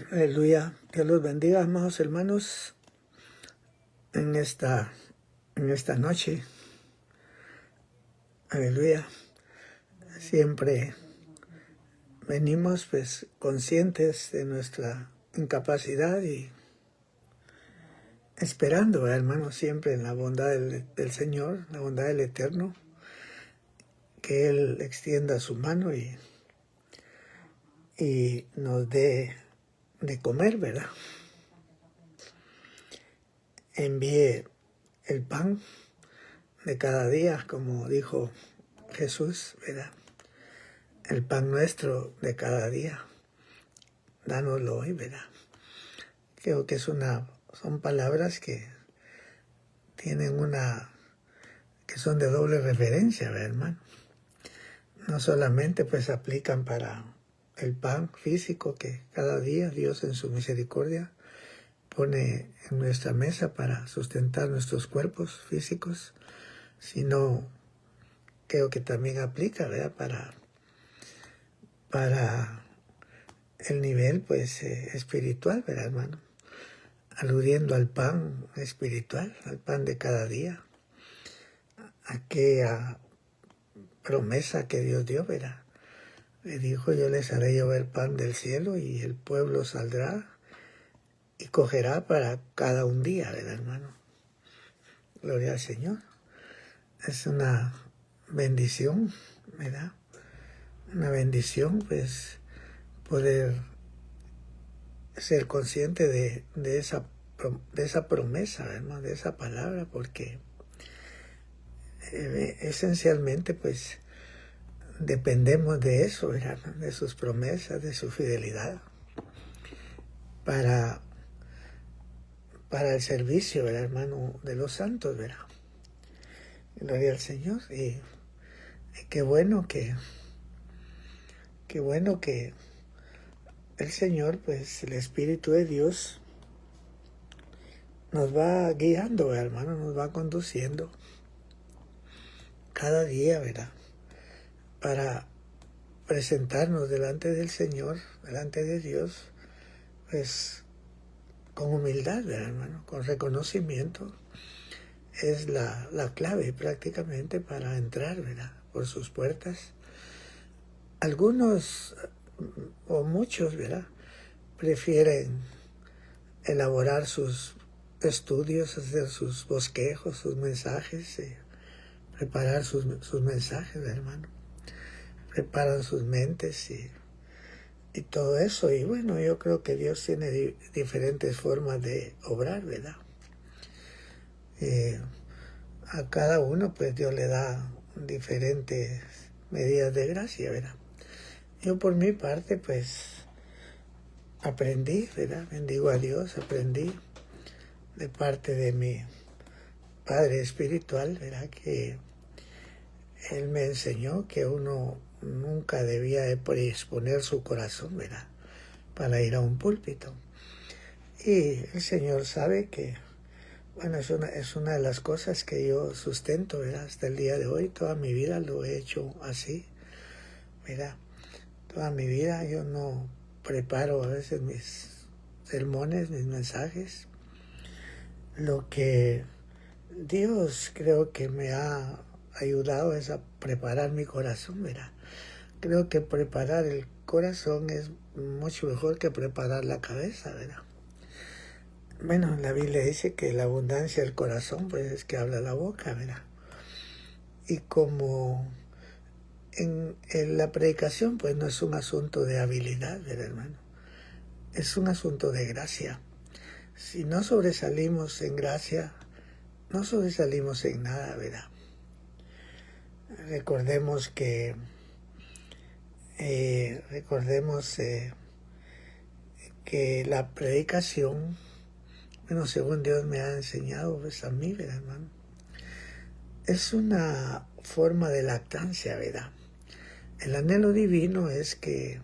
Aleluya. Dios los bendiga, amados hermanos, en esta noche. Aleluya. Siempre venimos pues conscientes de nuestra incapacidad y esperando, hermanos, siempre en la bondad del Señor, la bondad del Eterno, que Él extienda su mano y nos dé de comer, ¿verdad? Envíe el pan de cada día, como dijo Jesús, ¿verdad? El pan nuestro de cada día, dánoslo hoy, ¿verdad? Creo que son palabras que tienen que son de doble referencia, ¿verdad, hermano? No solamente pues aplican para el pan físico que cada día Dios en su misericordia pone en nuestra mesa para sustentar nuestros cuerpos físicos, sino creo que también aplica, ¿verdad? Para el nivel pues espiritual, ¿verdad, hermano? Aludiendo al pan espiritual, al pan de cada día, aquella promesa que Dios dio, ¿verdad? Le dijo: yo les haré llover pan del cielo y el pueblo saldrá y cogerá para cada un día, ¿verdad, hermano? Gloria al Señor. Es una bendición, ¿verdad? Una bendición, pues, poder ser consciente de esa promesa, hermano, de esa palabra, porque esencialmente, pues, dependemos de eso, ¿verdad? De sus promesas, de su fidelidad, para el servicio, ¿verdad, hermano? De los santos, ¿verdad? Gloria al Señor. Y qué bueno que el Señor, pues, el Espíritu de Dios nos va guiando, ¿verdad, hermano? Nos va conduciendo cada día, ¿verdad? Para presentarnos delante del Señor, delante de Dios, pues, con humildad, ¿verdad, hermano? Con reconocimiento. Es la clave prácticamente para entrar, ¿verdad? Por sus puertas. Algunos o muchos, ¿verdad? Prefieren elaborar sus estudios, hacer sus bosquejos, sus mensajes, preparar sus mensajes, hermano. Preparan sus mentes y todo eso. Y bueno, yo creo que Dios tiene diferentes formas de obrar, ¿verdad? A cada uno, pues, Dios le da diferentes medidas de gracia, ¿verdad? Yo por mi parte, pues, aprendí, ¿verdad? Bendigo a Dios, aprendí de parte de mi Padre espiritual, ¿verdad? Que Él me enseñó que uno nunca debía de predisponer su corazón, ¿verdad? Para ir a un púlpito. Y el Señor sabe que, bueno, es una de las cosas que yo sustento, ¿verdad? Hasta el día de hoy, toda mi vida lo he hecho así, ¿verdad? Toda mi vida yo no preparo a veces mis sermones, mis mensajes. Lo que Dios creo que me ha ayudado es a preparar mi corazón, ¿verdad? Creo que preparar el corazón es mucho mejor que preparar la cabeza, ¿verdad? Bueno, la Biblia dice que la abundancia del corazón, pues, es que habla la boca, ¿verdad? Y como en la predicación, pues, no es un asunto de habilidad, ¿verdad, hermano? Es un asunto de gracia. Si no sobresalimos en gracia, no sobresalimos en nada, ¿verdad? Recordemos que la predicación, bueno, según Dios me ha enseñado, pues, a mí, ¿verdad, hermano? Es una forma de lactancia, ¿verdad? El anhelo divino es que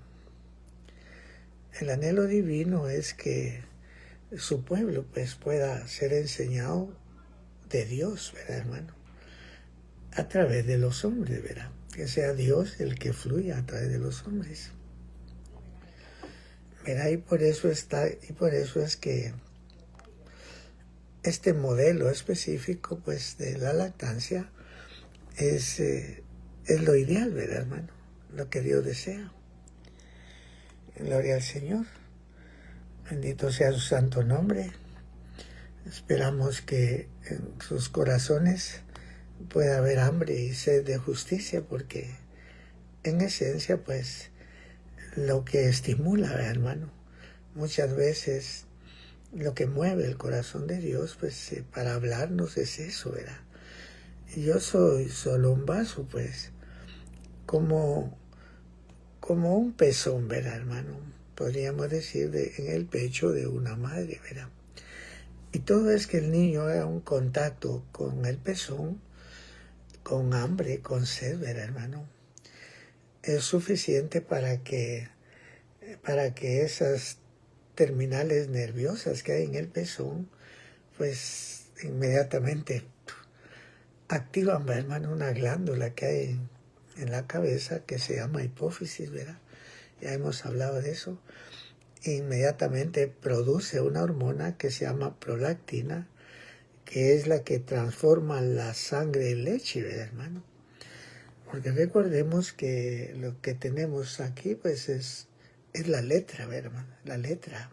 su pueblo, pues, pueda ser enseñado de Dios, ¿verdad, hermano? A través de los hombres, ¿verdad? Que sea Dios el que fluya a través de los hombres. ¿verdad? Y por eso es que este modelo específico, pues, de la lactancia es lo ideal, ¿verdad, hermano? Lo que Dios desea. Gloria al Señor. Bendito sea su santo nombre. Esperamos que en sus corazones pueda haber hambre y sed de justicia, porque en esencia, pues, lo que estimula, ¿verdad, hermano? Muchas veces lo que mueve el corazón de Dios, pues, para hablarnos es eso, ¿verdad? Yo soy solo un vaso, pues, como un pezón, ¿verdad, hermano? Podríamos decir en el pecho de una madre, ¿verdad? Y todo es que el niño haga un contacto con el pezón, con hambre, con sed, ¿verdad, hermano? Es suficiente para que esas terminales nerviosas que hay en el pezón, pues inmediatamente activan, ¿verdad, hermano? Una glándula que hay en la cabeza que se llama hipófisis, ¿verdad? Ya hemos hablado de eso. Inmediatamente produce una hormona que se llama prolactina, que es la que transforma la sangre en leche, ¿verdad, hermano? Porque recordemos que lo que tenemos aquí, pues, es la letra, ¿verdad, hermano? La letra,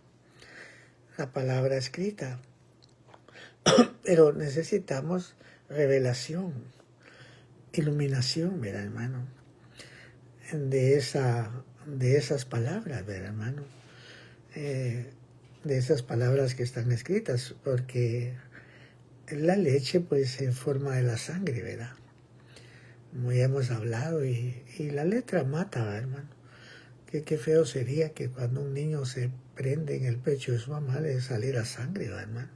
la palabra escrita. Pero necesitamos revelación, iluminación, ¿verdad, hermano? De esas palabras, ¿verdad, hermano? De esas palabras que están escritas, porque la leche, pues, se forma de la sangre, ¿verdad? Como ya hemos hablado, y la letra mata, ¿verdad, hermano? Qué feo sería que cuando un niño se prende en el pecho de su mamá le saliera sangre, ¿verdad, hermano?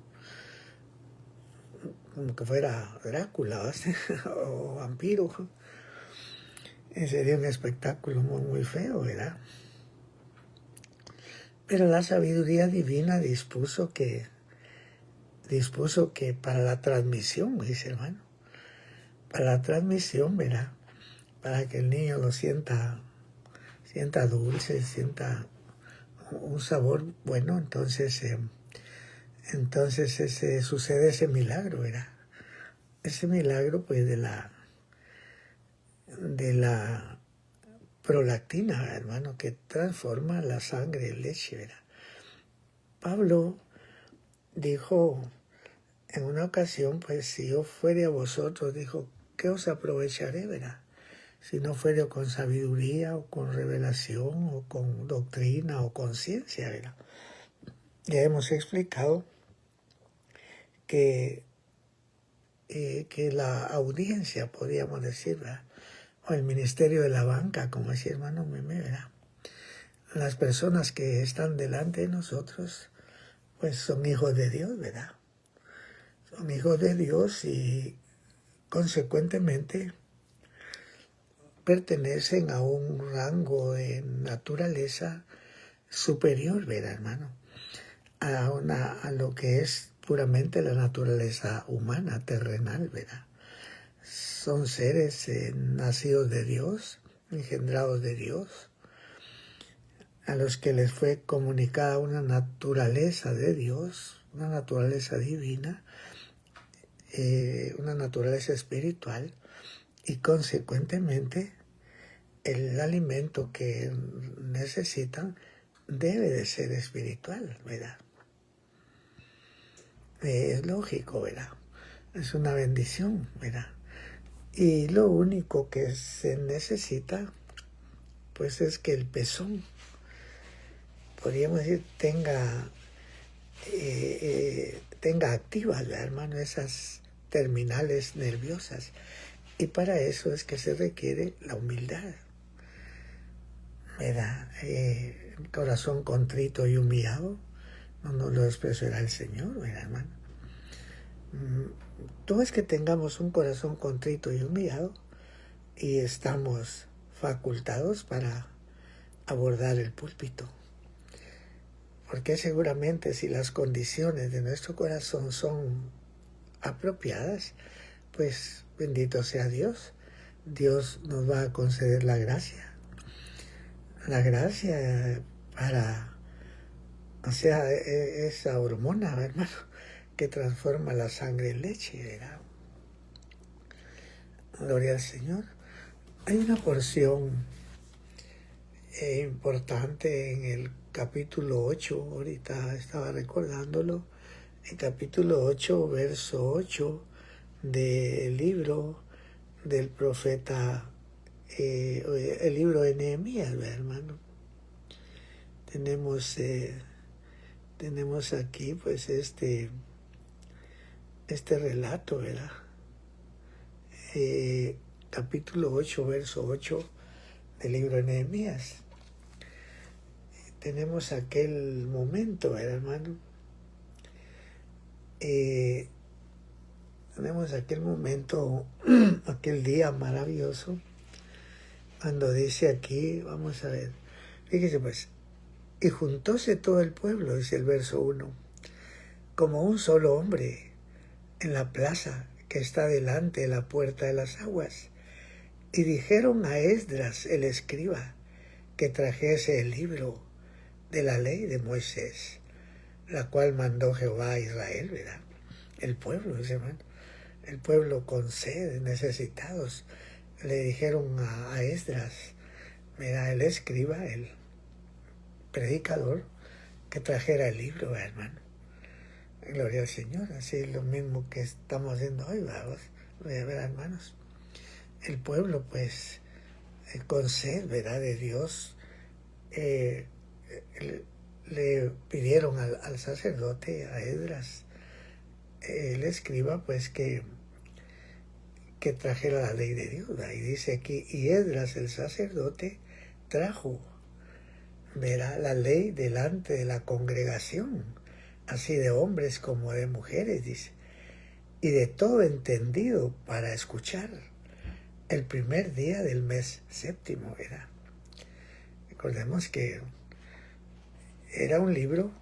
Como que fuera Drácula, ¿verdad? O vampiro. Sería un espectáculo muy feo, ¿verdad? Pero la sabiduría divina dispuso que para la transmisión, dice, hermano, para la transmisión, ¿verdad? Para que el niño lo sienta dulce, sienta un sabor bueno, entonces sucede ese milagro, ¿verdad? Ese milagro, pues, de la prolactina, hermano, que transforma la sangre en leche, ¿verdad? Pablo dijo en una ocasión, pues, si yo fuere a vosotros, dijo, ¿qué os aprovecharé, verdad? Si no fuere con sabiduría, o con revelación, o con doctrina, o con ciencia, ¿verdad? Ya hemos explicado que la audiencia, podríamos decir, ¿verdad? O el ministerio de la banca, como decía hermano Meme, ¿verdad? Las personas que están delante de nosotros, pues son hijos de Dios, ¿verdad? Son hijos de Dios y consecuentemente pertenecen a un rango de naturaleza superior, ¿verdad, hermano? A lo que es puramente la naturaleza humana, terrenal, ¿verdad? Son seres nacidos de Dios, engendrados de Dios, a los que les fue comunicada una naturaleza de Dios, una naturaleza divina, una naturaleza espiritual, y consecuentemente el alimento que necesitan debe de ser espiritual, ¿verdad? Es lógico, ¿verdad? Es una bendición, ¿verdad? Y lo único que se necesita, pues, es que el pezón, podríamos decir, tenga activas, ¿verdad, hermano? Esas terminales nerviosas. Y para eso es que se requiere la humildad, ¿verdad? El corazón contrito y humillado no nos lo expresará el Señor, ¿verdad, hermano? Todo es que tengamos un corazón contrito y humillado y estamos facultados para abordar el púlpito. Porque seguramente si las condiciones de nuestro corazón son apropiadas, pues bendito sea Dios. Dios nos va a conceder la gracia para O sea, esa hormona, hermano, que transforma la sangre en leche, ¿verdad? Gloria al Señor. Hay una porción importante en el capítulo 8, ahorita estaba recordándolo, el capítulo 8, verso 8 del libro del profeta, el libro de Nehemías, hermano. Tenemos aquí pues este relato, ¿verdad? Capítulo 8, verso 8 del libro de Nehemías. Tenemos aquel momento, ¿verdad, hermano? Tenemos aquel momento, aquel día maravilloso, cuando dice aquí, vamos a ver, fíjese pues, y juntóse todo el pueblo, dice el verso 1, como un solo hombre, en la plaza que está delante de la puerta de las aguas, y dijeron a Esdras el escriba que trajese el libro de la ley de Moisés, la cual mandó Jehová a Israel, ¿verdad? El pueblo, dice, hermano, el pueblo con sed, necesitados, le dijeron a Esdras, mira, el escriba, el predicador, que trajera el libro, hermano. Gloria al Señor, así es lo mismo que estamos haciendo hoy, vamos, ¿verdad, hermanos? El pueblo, pues, con sed, ¿verdad?, de Dios, le pidieron al sacerdote, a Esdras, el escriba, pues, que trajera la ley de Dios. Y dice aquí, y Esdras, el sacerdote, trajo, verá, la ley delante de la congregación, así de hombres como de mujeres, dice, y de todo entendido para escuchar, el primer día del mes séptimo, ¿verdad? Recordemos que era un libro,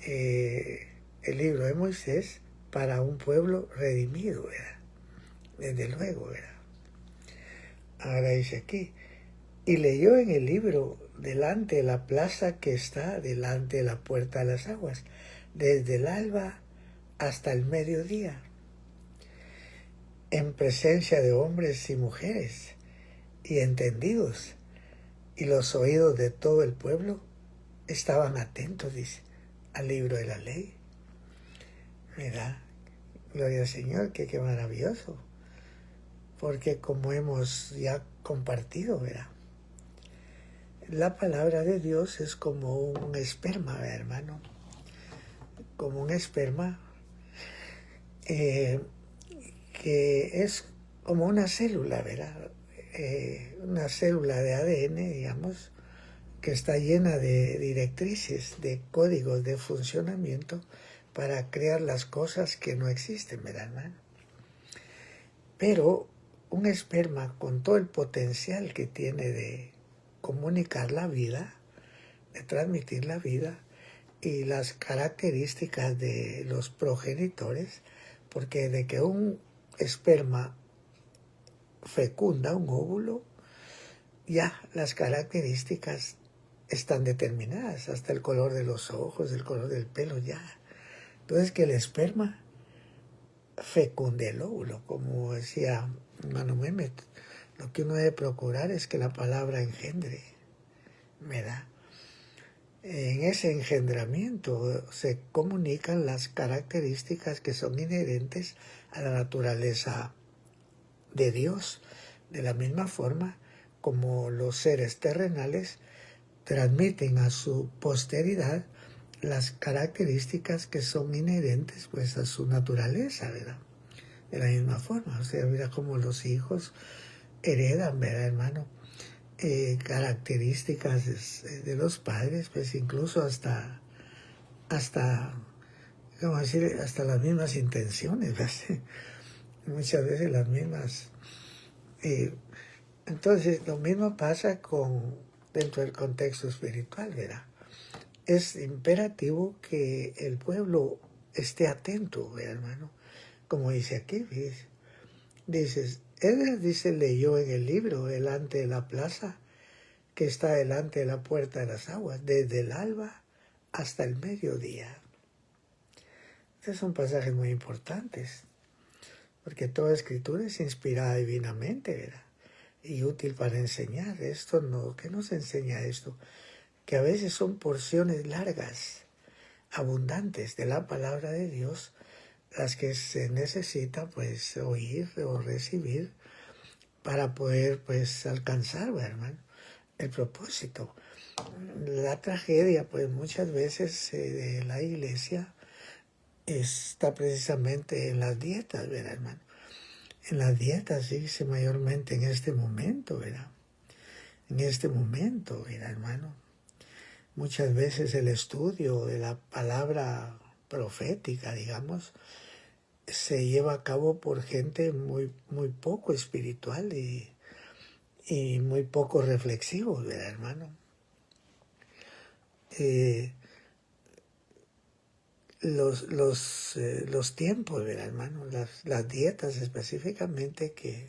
el libro de Moisés, para un pueblo redimido, ¿verdad? Desde luego, ¿verdad? Ahora dice aquí, y leyó en el libro delante de la plaza que está delante de la puerta de las aguas, desde el alba hasta el mediodía, en presencia de hombres y mujeres y entendidos, y los oídos de todo el pueblo estaban atentos, dice, al libro de la ley. ¿Verdad? Gloria al Señor, qué maravilloso. Porque como hemos ya compartido, ¿verdad?, la palabra de Dios es como un esperma, ¿verdad, hermano? Como un esperma que es como una célula, ¿verdad? Una célula de ADN, digamos, que está llena de directrices, de códigos de funcionamiento para crear las cosas que no existen, ¿verdad, hermano? Pero un esperma con todo el potencial que tiene de comunicar la vida, de transmitir la vida y las características de los progenitores, porque de que un esperma fecunda un óvulo, ya las características están determinadas, hasta el color de los ojos, el color del pelo, ya. Entonces que el esperma fecunde el óvulo, como decía hermano Mehmet, lo que uno debe procurar es que la palabra engendre, ¿verdad? En ese engendramiento se comunican las características que son inherentes a la naturaleza de Dios, de la misma forma como los seres terrenales transmiten a su posteridad las características que son inherentes pues a su naturaleza, ¿verdad? De la misma forma, o sea, mira cómo los hijos heredan, ¿verdad, hermano? Características de los padres, pues incluso hasta ¿cómo decir?, hasta las mismas intenciones, ¿verdad? Muchas veces las mismas. Entonces, lo mismo pasa dentro del contexto espiritual, ¿verdad? Es imperativo que el pueblo esté atento, ¿verdad, hermano? Como dice aquí, Esdras dice, leyó en el libro delante de la plaza que está delante de la puerta de las aguas, desde el alba hasta el mediodía. Estos son pasajes muy importantes, porque toda escritura es inspirada divinamente, ¿verdad? Y útil para enseñar. ¿Qué nos enseña esto? Que a veces son porciones largas, abundantes de la palabra de Dios, las que se necesita pues oír o recibir para poder pues alcanzar, ¿verdad, hermano?, el propósito. La tragedia pues muchas veces de la iglesia está precisamente en las dietas, ¿verdad, hermano? En las dietas, sí, mayormente en este momento, ¿verdad? En este momento, ¿verdad, hermano? Muchas veces el estudio de la palabra profética, digamos, se lleva a cabo por gente muy, muy poco espiritual y muy poco reflexivo, ¿verdad, hermano? Los tiempos, ¿verdad, hermano? Las dietas específicamente que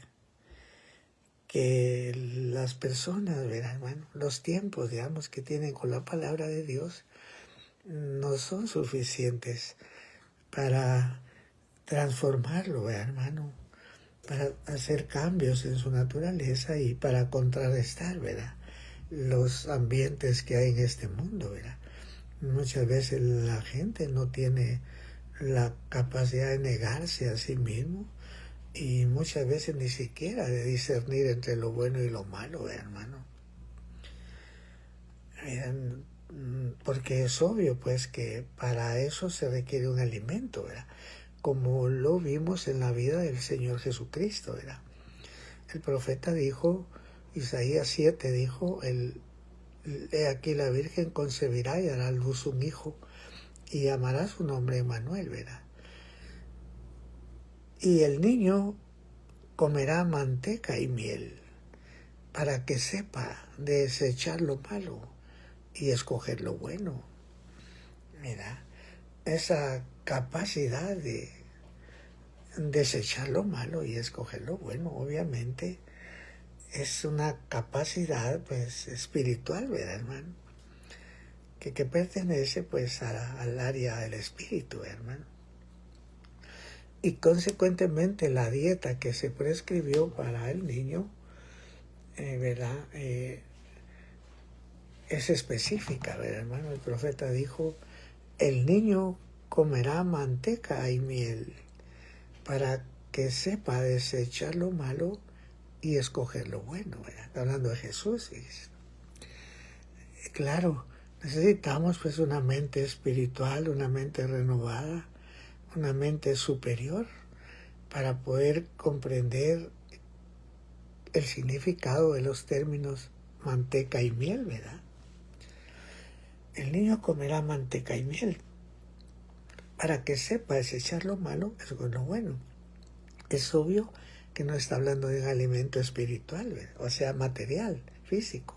las personas, ¿verdad, hermano? Los tiempos, digamos, que tienen con la palabra de Dios no son suficientes para transformarlo, ¿verdad, hermano? Para hacer cambios en su naturaleza y para contrarrestar, ¿verdad?, los ambientes que hay en este mundo, ¿verdad? Muchas veces la gente no tiene la capacidad de negarse a sí mismo y muchas veces ni siquiera de discernir entre lo bueno y lo malo, ¿verdad, hermano? Porque es obvio pues que para eso se requiere un alimento, ¿verdad? Como lo vimos en la vida del Señor Jesucristo, ¿verdad? El profeta dijo, Isaías 7 dijo, he aquí la Virgen concebirá y dará a luz un hijo y llamará su nombre Emmanuel, ¿verdad? Y el niño comerá manteca y miel para que sepa desechar lo malo y escoger lo bueno. Mira, esa capacidad de desechar lo malo y escoger lo bueno, obviamente, es una capacidad pues espiritual, ¿verdad, hermano? Que pertenece pues al área del espíritu, hermano. Y consecuentemente la dieta que se prescribió para el niño, ¿verdad?, es específica, ¿verdad, hermano? El profeta dijo, el niño comerá manteca y miel para que sepa desechar lo malo y escoger lo bueno, ¿verdad? Está hablando de Jesús. Claro, necesitamos pues una mente espiritual, una mente renovada, una mente superior para poder comprender el significado de los términos manteca y miel, ¿verdad? El niño comerá manteca y miel para que sepa desechar lo malo y escoger lo bueno. Es obvio que no está hablando de un alimento espiritual, ¿verdad?, o sea, material, físico,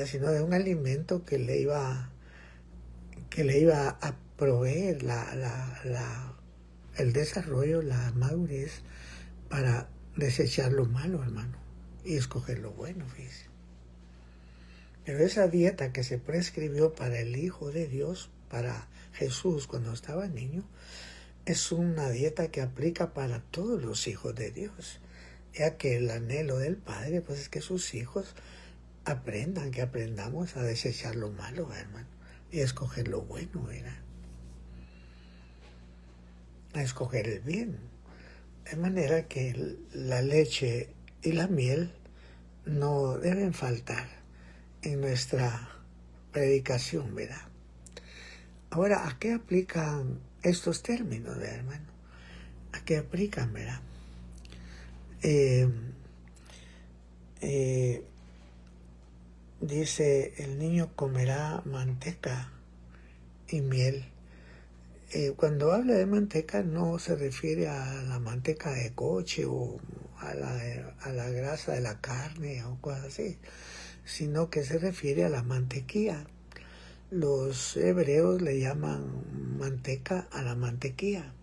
sino de un alimento que le iba a proveer el desarrollo, la madurez para desechar lo malo, hermano, y escoger lo bueno, fíjese. Pero esa dieta que se prescribió para el Hijo de Dios, para Jesús cuando estaba niño, es una dieta que aplica para todos los hijos de Dios, ya que el anhelo del Padre pues es que sus hijos aprendan, que aprendamos a desechar lo malo, hermano, y a escoger lo bueno, ¿verdad?, a escoger el bien. De manera que la leche y la miel no deben faltar en nuestra predicación, ¿verdad? Ahora, ¿a qué aplican estos términos, ¿verdad, hermano? ¿A qué aplican, verdad? Dice, el niño comerá manteca y miel. Cuando habla de manteca no se refiere a la manteca de coche o a la grasa de la carne o cosas así, sino que se refiere a la mantequilla. Los hebreos le llaman manteca a la mantequilla,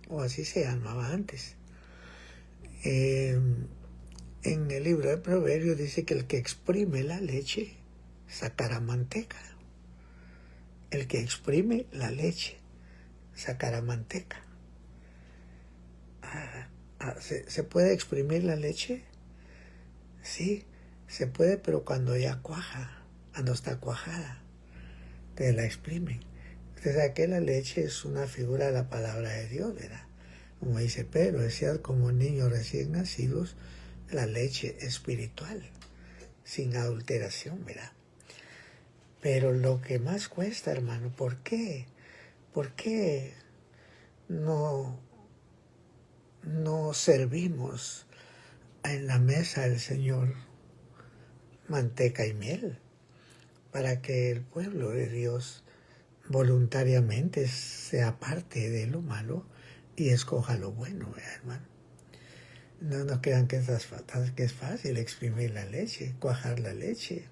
o así se llamaba antes. En el libro de Proverbios dice que el que exprime la leche sacará manteca. El que exprime la leche sacará manteca. ¿Se puede exprimir la leche? Sí, se puede, pero cuando ya cuaja, cuando está cuajada, te la exprimen. Usted sabe que la leche es una figura de la palabra de Dios, ¿verdad? Como dice Pedro, decía, como niños recién nacidos, la leche espiritual, sin adulteración, ¿verdad? Pero lo que más cuesta, hermano, ¿por qué? ¿Por qué no servimos en la mesa del Señor manteca y miel para que el pueblo de Dios voluntariamente se aparte de lo malo y escoja lo bueno, ¿verdad, hermano? No nos crean que es fácil exprimir la leche, cuajar la leche,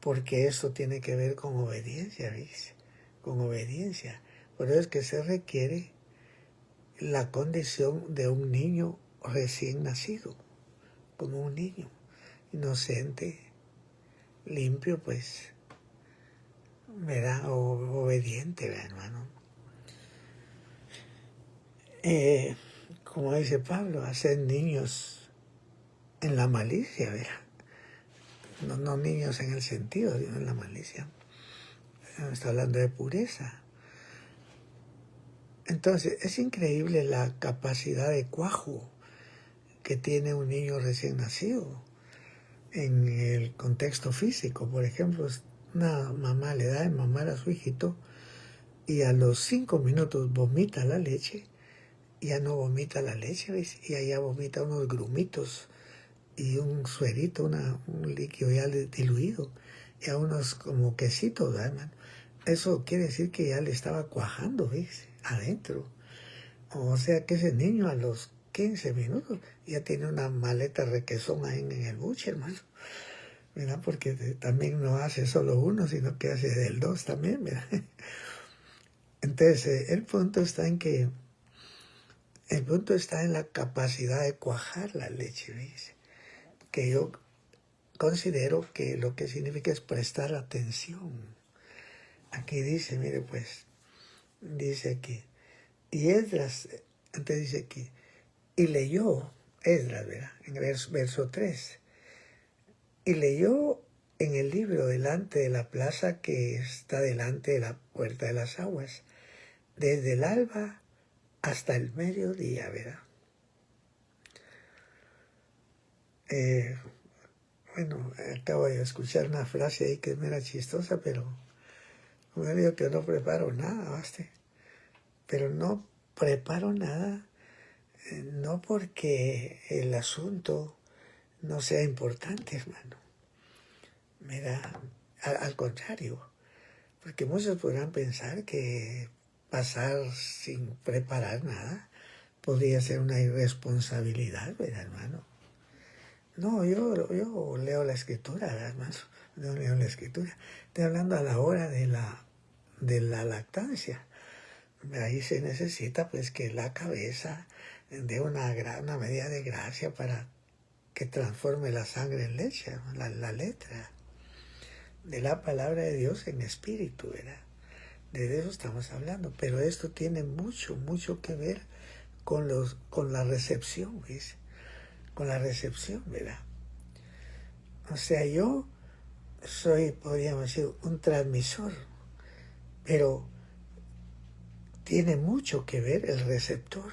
porque eso tiene que ver con obediencia, ¿veis? Con obediencia. Por eso es que se requiere la condición de un niño recién nacido, como un niño inocente, limpio, pues, ¿verdad? Obediente, ¿verdad, hermano? Como dice Pablo, hacer niños en la malicia, ¿verdad? No niños en el sentido, sino en la malicia. Está hablando de pureza. Entonces, es increíble la capacidad de cuajo que tiene un niño recién nacido. En el contexto físico, por ejemplo, una mamá le da de mamar a su hijito y a los 5 minutos vomita la leche, ya no vomita la leche, ¿ves? Y allá vomita unos grumitos y un suerito, un líquido ya diluido, y a unos como quesitos, ¿verdad, hermano? Eso quiere decir que ya le estaba cuajando, ¿ves? Adentro. O sea que ese niño a los 15 minutos ya tiene una maleta requesón ahí en el buche, hermano, ¿verdad? Porque también no hace solo uno, sino que hace del 2 también, ¿verdad? Entonces, el punto está en la capacidad de cuajar la leche, ¿ves? Que yo considero que lo que significa es prestar atención. Aquí dice, mire pues, dice aquí, y Esdras, antes dice aquí, y leyó Esdras, ¿verdad? En el verso 3, y leyó en el libro delante de la plaza que está delante de la puerta de las aguas, desde el alba hasta el mediodía, ¿verdad? Bueno, acabo de escuchar una frase ahí que es mera chistosa, pero como digo que no preparo nada, ¿baste? Pero no preparo nada, no porque el asunto no sea importante, hermano. Mira, al contrario, porque muchos podrán pensar que pasar sin preparar nada podría ser una irresponsabilidad, ¿verdad, hermano? No, yo leo la escritura, ¿verdad, hermano? No leo la escritura. Estoy hablando a la hora de la lactancia. Ahí se necesita pues que la cabeza dé una medida de gracia para que transforme la sangre en leche, la letra de la palabra de Dios en espíritu, ¿verdad? De eso estamos hablando, pero esto tiene mucho que ver con la recepción, ¿ves? Con la recepción, ¿verdad? O sea, yo soy, podríamos decir, un transmisor, pero tiene mucho que ver el receptor,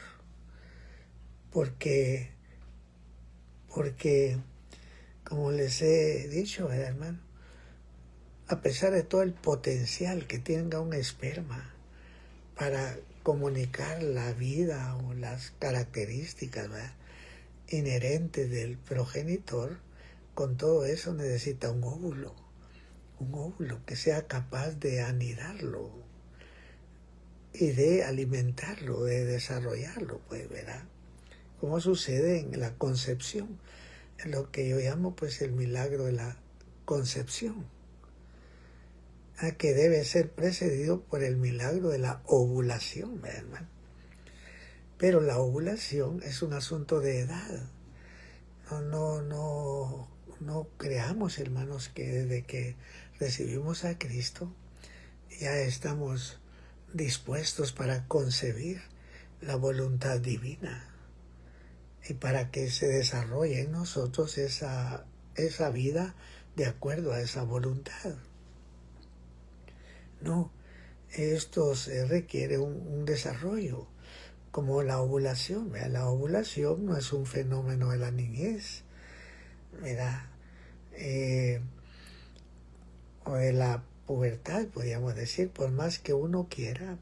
porque como les he dicho, ¿verdad, hermano? A pesar de todo el potencial que tenga un esperma para comunicar la vida o las características, ¿verdad?, inherentes del progenitor, con todo eso necesita un óvulo que sea capaz de anidarlo y de alimentarlo, de desarrollarlo, pues, ¿verdad? Como sucede en la concepción, en lo que yo llamo pues el milagro de la concepción, que debe ser precedido por el milagro de la ovulación, ¿verdad, hermano? Pero la ovulación es un asunto de edad, no no creamos, hermanos, que desde que recibimos a Cristo ya estamos dispuestos para concebir la voluntad divina y para que se desarrolle en nosotros esa vida de acuerdo a esa voluntad. No, esto se requiere un desarrollo, como la ovulación. ¿Verdad? La ovulación no es un fenómeno de la niñez, ¿verdad? O de la pubertad, podríamos decir, por más que uno quiera,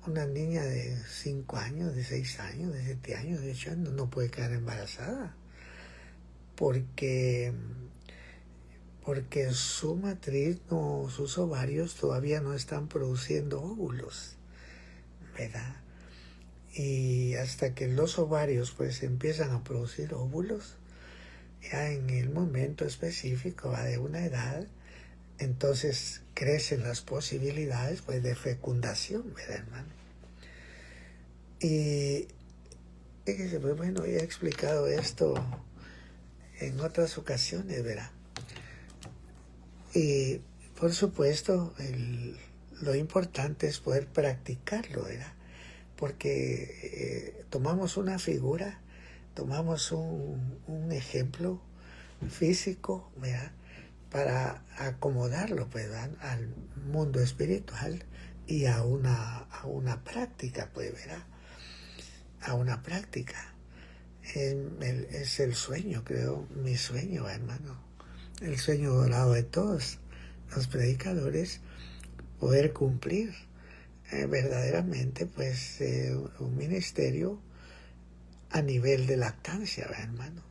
una niña de 5 años, de 6 años, de 7 años, de 8 años, no puede quedar embarazada, porque su matriz, sus ovarios todavía no están produciendo óvulos, ¿verdad? Y hasta que los ovarios pues empiezan a producir óvulos, ya en el momento específico de una edad, entonces crecen las posibilidades pues de fecundación, ¿verdad, hermano? Y fíjese, pues bueno, ya he explicado esto en otras ocasiones, ¿verdad? Y por supuesto, lo importante es poder practicarlo, ¿verdad? Porque tomamos una figura, tomamos un ejemplo físico, ¿verdad? Para acomodarlo, pues, ¿verdad? Al mundo espiritual y a una práctica, pues, ¿verdad? A una práctica. Es el sueño, creo, mi sueño, hermano. El sueño dorado de todos los predicadores, poder cumplir verdaderamente pues un ministerio a nivel de lactancia, ¿verdad, hermano?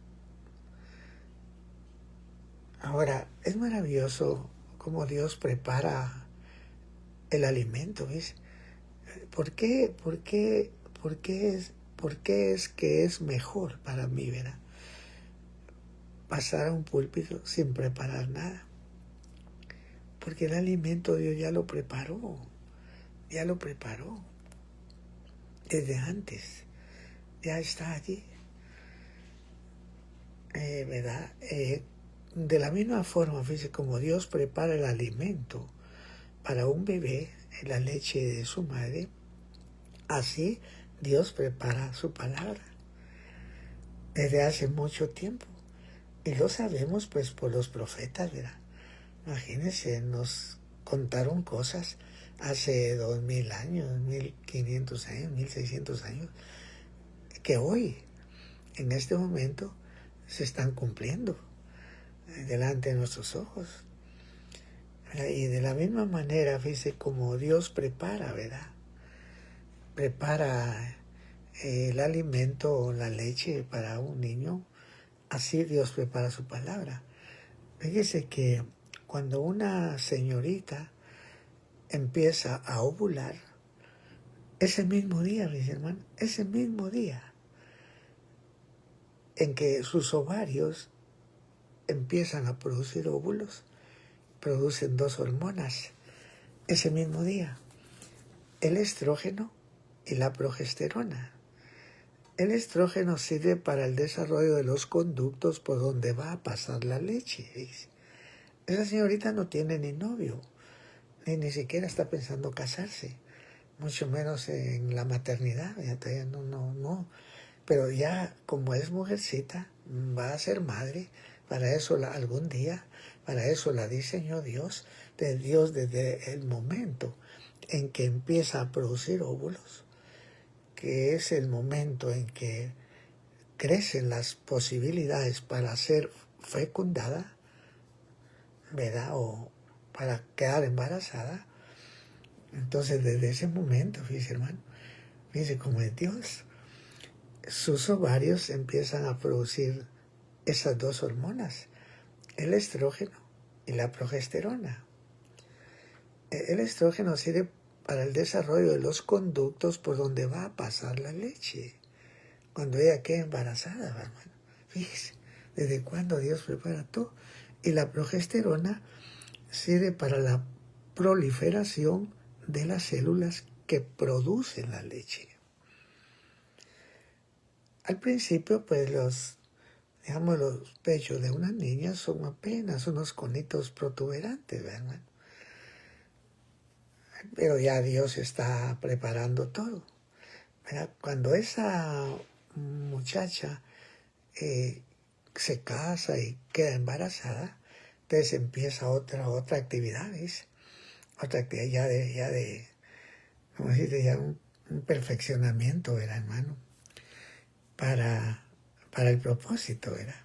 Ahora, es maravilloso cómo Dios prepara el alimento, ¿ves? ¿Por qué es que es mejor para mí, ¿verdad? Pasar a un púlpito sin preparar nada. Porque el alimento Dios ya lo preparó desde antes, ya está allí, ¿verdad? De la misma forma, fíjese, como Dios prepara el alimento para un bebé en la leche de su madre, así Dios prepara su palabra desde hace mucho tiempo. Y lo sabemos pues por los profetas, ¿verdad? Imagínense, nos contaron cosas hace 2000 años, 1500 años, 1600 años, que hoy, en este momento, se están cumpliendo delante de nuestros ojos. Y de la misma manera, fíjese, como Dios prepara, ¿verdad? Prepara el alimento o la leche para un niño, así Dios prepara su palabra. Fíjese que cuando una señorita empieza a ovular, ese mismo día, mis hermanos, ese mismo día en que sus ovarios empiezan a producir óvulos, producen 2 hormonas, ese mismo día, el estrógeno y la progesterona. El estrógeno sirve para el desarrollo de los conductos por donde va a pasar la leche. Esa señorita no tiene ni novio, ni siquiera está pensando casarse, mucho menos en la maternidad, ya todavía no. Pero ya como es mujercita, va a ser madre, para eso algún día, para eso la diseñó Dios desde el momento en que empieza a producir óvulos, que es el momento en que crecen las posibilidades para ser fecundada, ¿verdad? O para quedar embarazada. Entonces, desde ese momento, fíjese, hermano, fíjese cómo es Dios. Sus ovarios empiezan a producir esas 2 hormonas, el estrógeno y la progesterona. El estrógeno sirve para el desarrollo de los conductos por donde va a pasar la leche cuando ella quede embarazada, hermano. Fíjese, desde cuándo Dios prepara todo. Y la progesterona sirve para la proliferación de las células que producen la leche. Al principio, pues Digamos, los pechos de una niña son apenas unos conitos protuberantes, ¿verdad? Pero ya Dios está preparando todo, ¿verdad? Cuando esa muchacha se casa y queda embarazada, entonces empieza otra actividad, ¿ves? Otra actividad ya de ¿cómo decirte? Ya un perfeccionamiento, ¿verdad, hermano? Para el propósito, ¿verdad?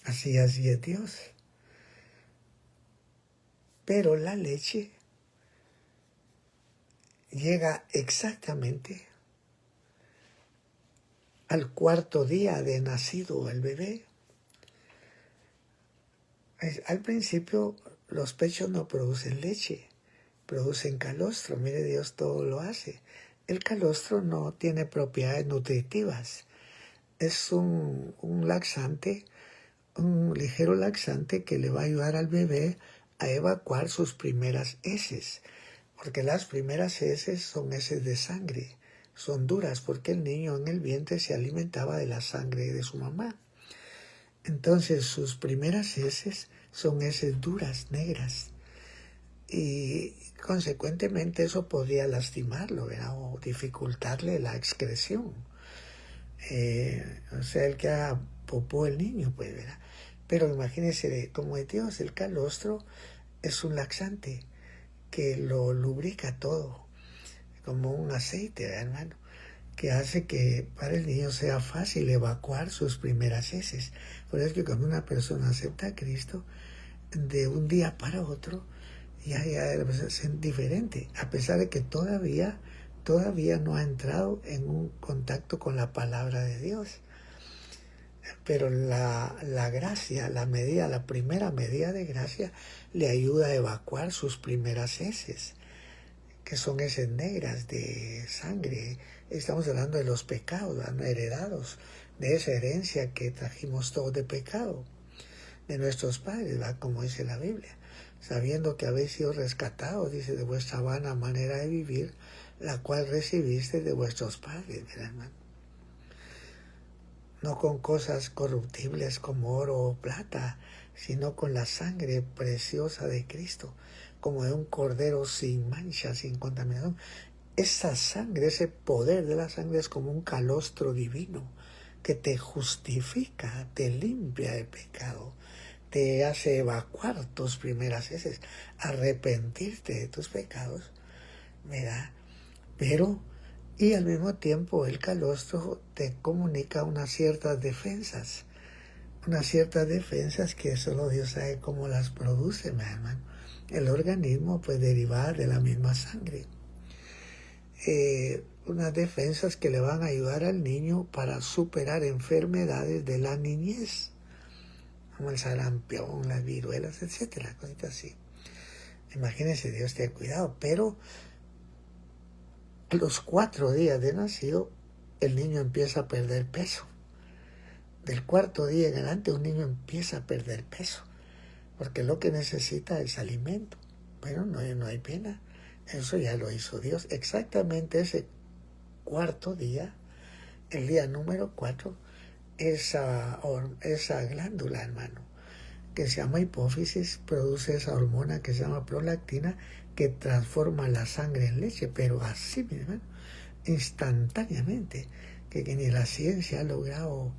Así es Dios. Pero la leche llega exactamente al 4º día de nacido el bebé. Al principio los pechos no producen leche, producen calostro. Mire, Dios todo lo hace. El calostro no tiene propiedades nutritivas. Es un laxante, un ligero laxante que le va a ayudar al bebé a evacuar sus primeras heces. Porque las primeras heces son heces de sangre. Son duras porque el niño en el vientre se alimentaba de la sangre de su mamá. Entonces sus primeras heces son heces duras, negras. Y consecuentemente eso podría lastimarlo, ¿verdad? O dificultarle la excreción. O sea, el que haga popó el niño, pues, ¿verdad? Pero imagínense, como de Dios, el calostro es un laxante que lo lubrica todo, como un aceite, ¿verdad, hermano? Que hace que para el niño sea fácil evacuar sus primeras heces. Por eso es que cuando una persona acepta a Cristo, de un día para otro, ya es diferente, a pesar de que todavía no ha entrado en un contacto con la palabra de Dios. Pero la gracia, la primera medida de gracia, le ayuda a evacuar sus primeras heces, que son heces negras de sangre. Estamos hablando de los pecados, ¿no? Heredados, de esa herencia que trajimos todos de pecado, de nuestros padres, ¿verdad? Como dice la Biblia, sabiendo que habéis sido rescatados, dice, de vuestra vana manera de vivir, la cual recibiste de vuestros padres, ¿verdad, hermano? No con cosas corruptibles como oro o plata, sino con la sangre preciosa de Cristo, como de un cordero sin mancha, sin contaminación. Esa sangre, ese poder de la sangre es como un calostro divino que te justifica, te limpia de pecado, te hace evacuar tus primeras heces, arrepentirte de tus pecados, ¿verdad? Pero, y al mismo tiempo el calostro te comunica unas ciertas defensas que solo Dios sabe cómo las produce, mi hermano. El organismo pues deriva de la misma sangre. Unas defensas que le van a ayudar al niño para superar enfermedades de la niñez, como el sarampión, las viruelas, etcétera, cositas así. Imagínense, Dios te ha cuidado, pero a los 4 días de nacido, el niño empieza a perder peso. Del 4º día en adelante, un niño empieza a perder peso, porque lo que necesita es alimento. Pero no hay pena, eso ya lo hizo Dios. Exactamente ese 4º día, el día número 4, esa glándula, hermano, que se llama hipófisis, produce esa hormona que se llama prolactina, que transforma la sangre en leche, pero así mismo, instantáneamente, que ni la ciencia ha logrado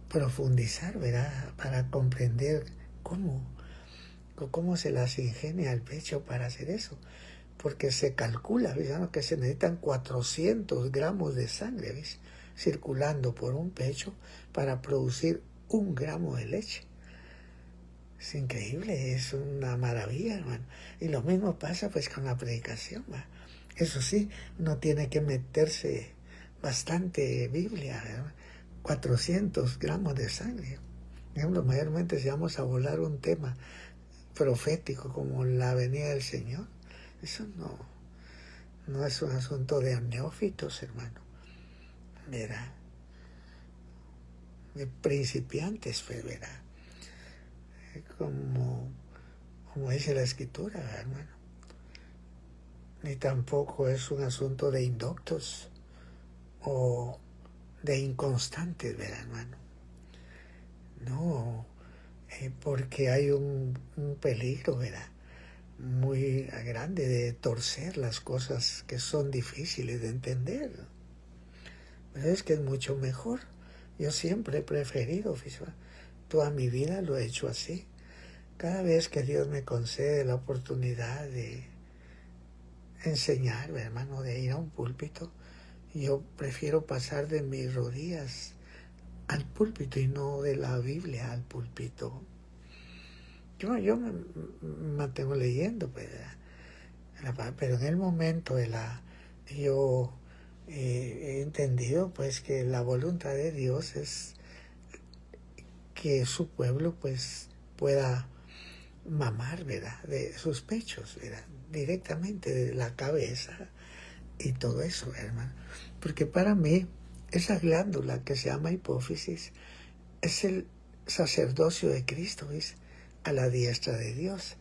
profundizar, ¿verdad? Para comprender cómo se las ingenia el pecho para hacer eso. Porque se calcula, ¿ves? Que se necesitan 400 gramos de sangre, ¿ves? Circulando por un pecho para producir 1 gramo de leche. Es increíble, es una maravilla, hermano. Y lo mismo pasa pues con la predicación, ¿va? Eso sí, uno tiene que meterse bastante Biblia, ¿verdad? 400 gramos de sangre. Por ejemplo, mayormente si vamos a volar un tema profético como la venida del Señor, eso no es un asunto de neófitos, hermano. Verá, de principiantes, pues, verá. Como dice la Escritura, hermano. Ni tampoco es un asunto de indoctos o de inconstantes, ¿verdad, hermano? porque hay un peligro, ¿verdad?, muy grande de torcer las cosas que son difíciles de entender. Pero es que es mucho mejor. Yo siempre he preferido, toda mi vida lo he hecho así. Cada vez que Dios me concede la oportunidad de enseñar, hermano, de ir a un púlpito, yo prefiero pasar de mis rodillas al púlpito y no de la Biblia al púlpito. Yo me mantengo leyendo, pero en el momento yo he entendido pues que la voluntad de Dios es que su pueblo pues pueda mamar, ¿verdad?, de sus pechos, ¿verdad?, directamente de la cabeza y todo eso, hermano. Porque para mí esa glándula que se llama hipófisis es el sacerdocio de Cristo, ¿ves?, a la diestra de Dios.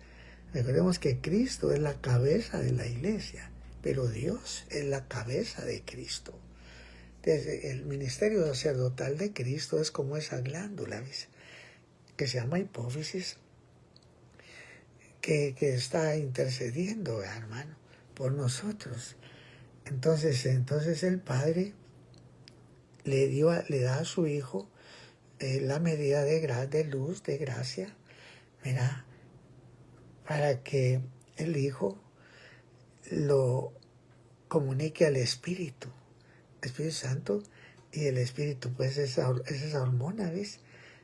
Recordemos que Cristo es la cabeza de la iglesia, pero Dios es la cabeza de Cristo. Entonces, el ministerio sacerdotal de Cristo es como esa glándula, ¿ves?, que se llama hipófisis, que está intercediendo, hermano, por nosotros. Entonces el Padre le da a su Hijo la medida de luz, de gracia, ¿verdad?, para que el Hijo lo comunique al Espíritu Santo, y el Espíritu pues es esa hormona, ¿ves?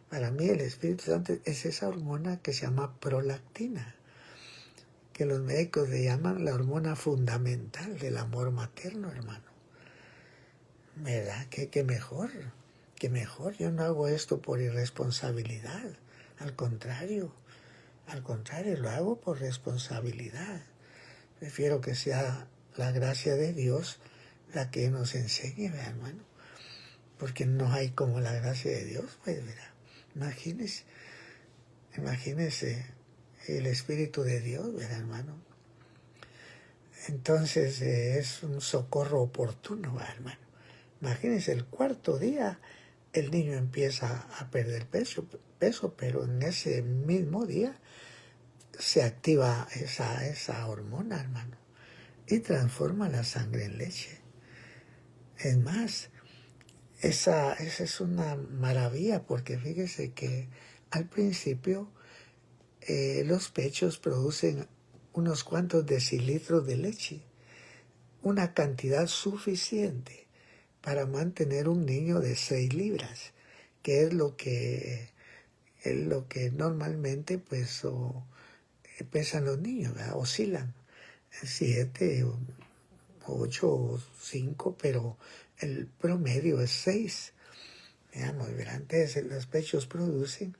Para mí el Espíritu Santo es esa hormona que se llama prolactina, que los médicos le llaman la hormona fundamental del amor materno, hermano. ¿Verdad? Que mejor, yo no hago esto por irresponsabilidad, al contrario, lo hago por responsabilidad. Prefiero que sea la gracia de Dios la que nos enseñe, ¿verdad, hermano? Porque no hay como la gracia de Dios, pues, ¿verdad? Imagínese el Espíritu de Dios, ¿verdad, hermano? Entonces es un socorro oportuno, ¿verdad, hermano? Imagínense, el cuarto día el niño empieza a perder peso, pero en ese mismo día se activa esa hormona, hermano, y transforma la sangre en leche. Es más, esa es una maravilla, porque fíjese que al principio los pechos producen unos cuantos decilitros de leche, una cantidad suficiente para mantener un niño de 6 libras, que es lo que normalmente pues pesan los niños, ¿verdad? Oscilan 7, 8, 5, pero el promedio es 6. Veamos, antes los pechos producen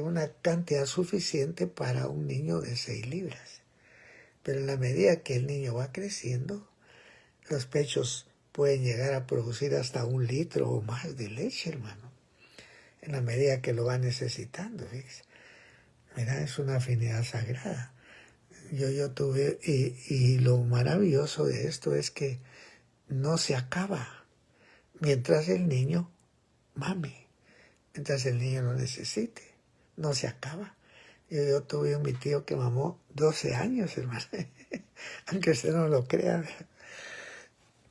una cantidad suficiente para un niño de 6 libras. Pero en la medida que el niño va creciendo, los pechos pueden llegar a producir hasta 1 litro o más de leche, hermano, en la medida que lo va necesitando, ¿ves? Mira, es una afinidad sagrada. Yo tuve, y lo maravilloso de esto es que no se acaba mientras el niño mame, mientras el niño lo necesite, no se acaba. Yo tuve mi tío que mamó 12 años, hermano, aunque usted no lo crea.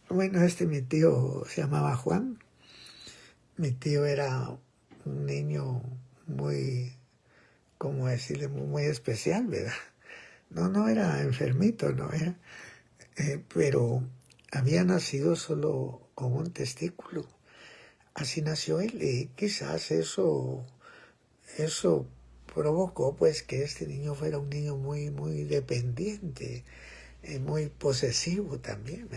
Bueno, mi tío se llamaba Juan. Mi tío era un niño muy, ¿cómo decirle?, muy especial, ¿verdad? No era enfermito, no era, pero había nacido solo con un testículo. Así nació él, y quizás eso provocó pues que este niño fuera un niño muy, muy dependiente, muy posesivo también,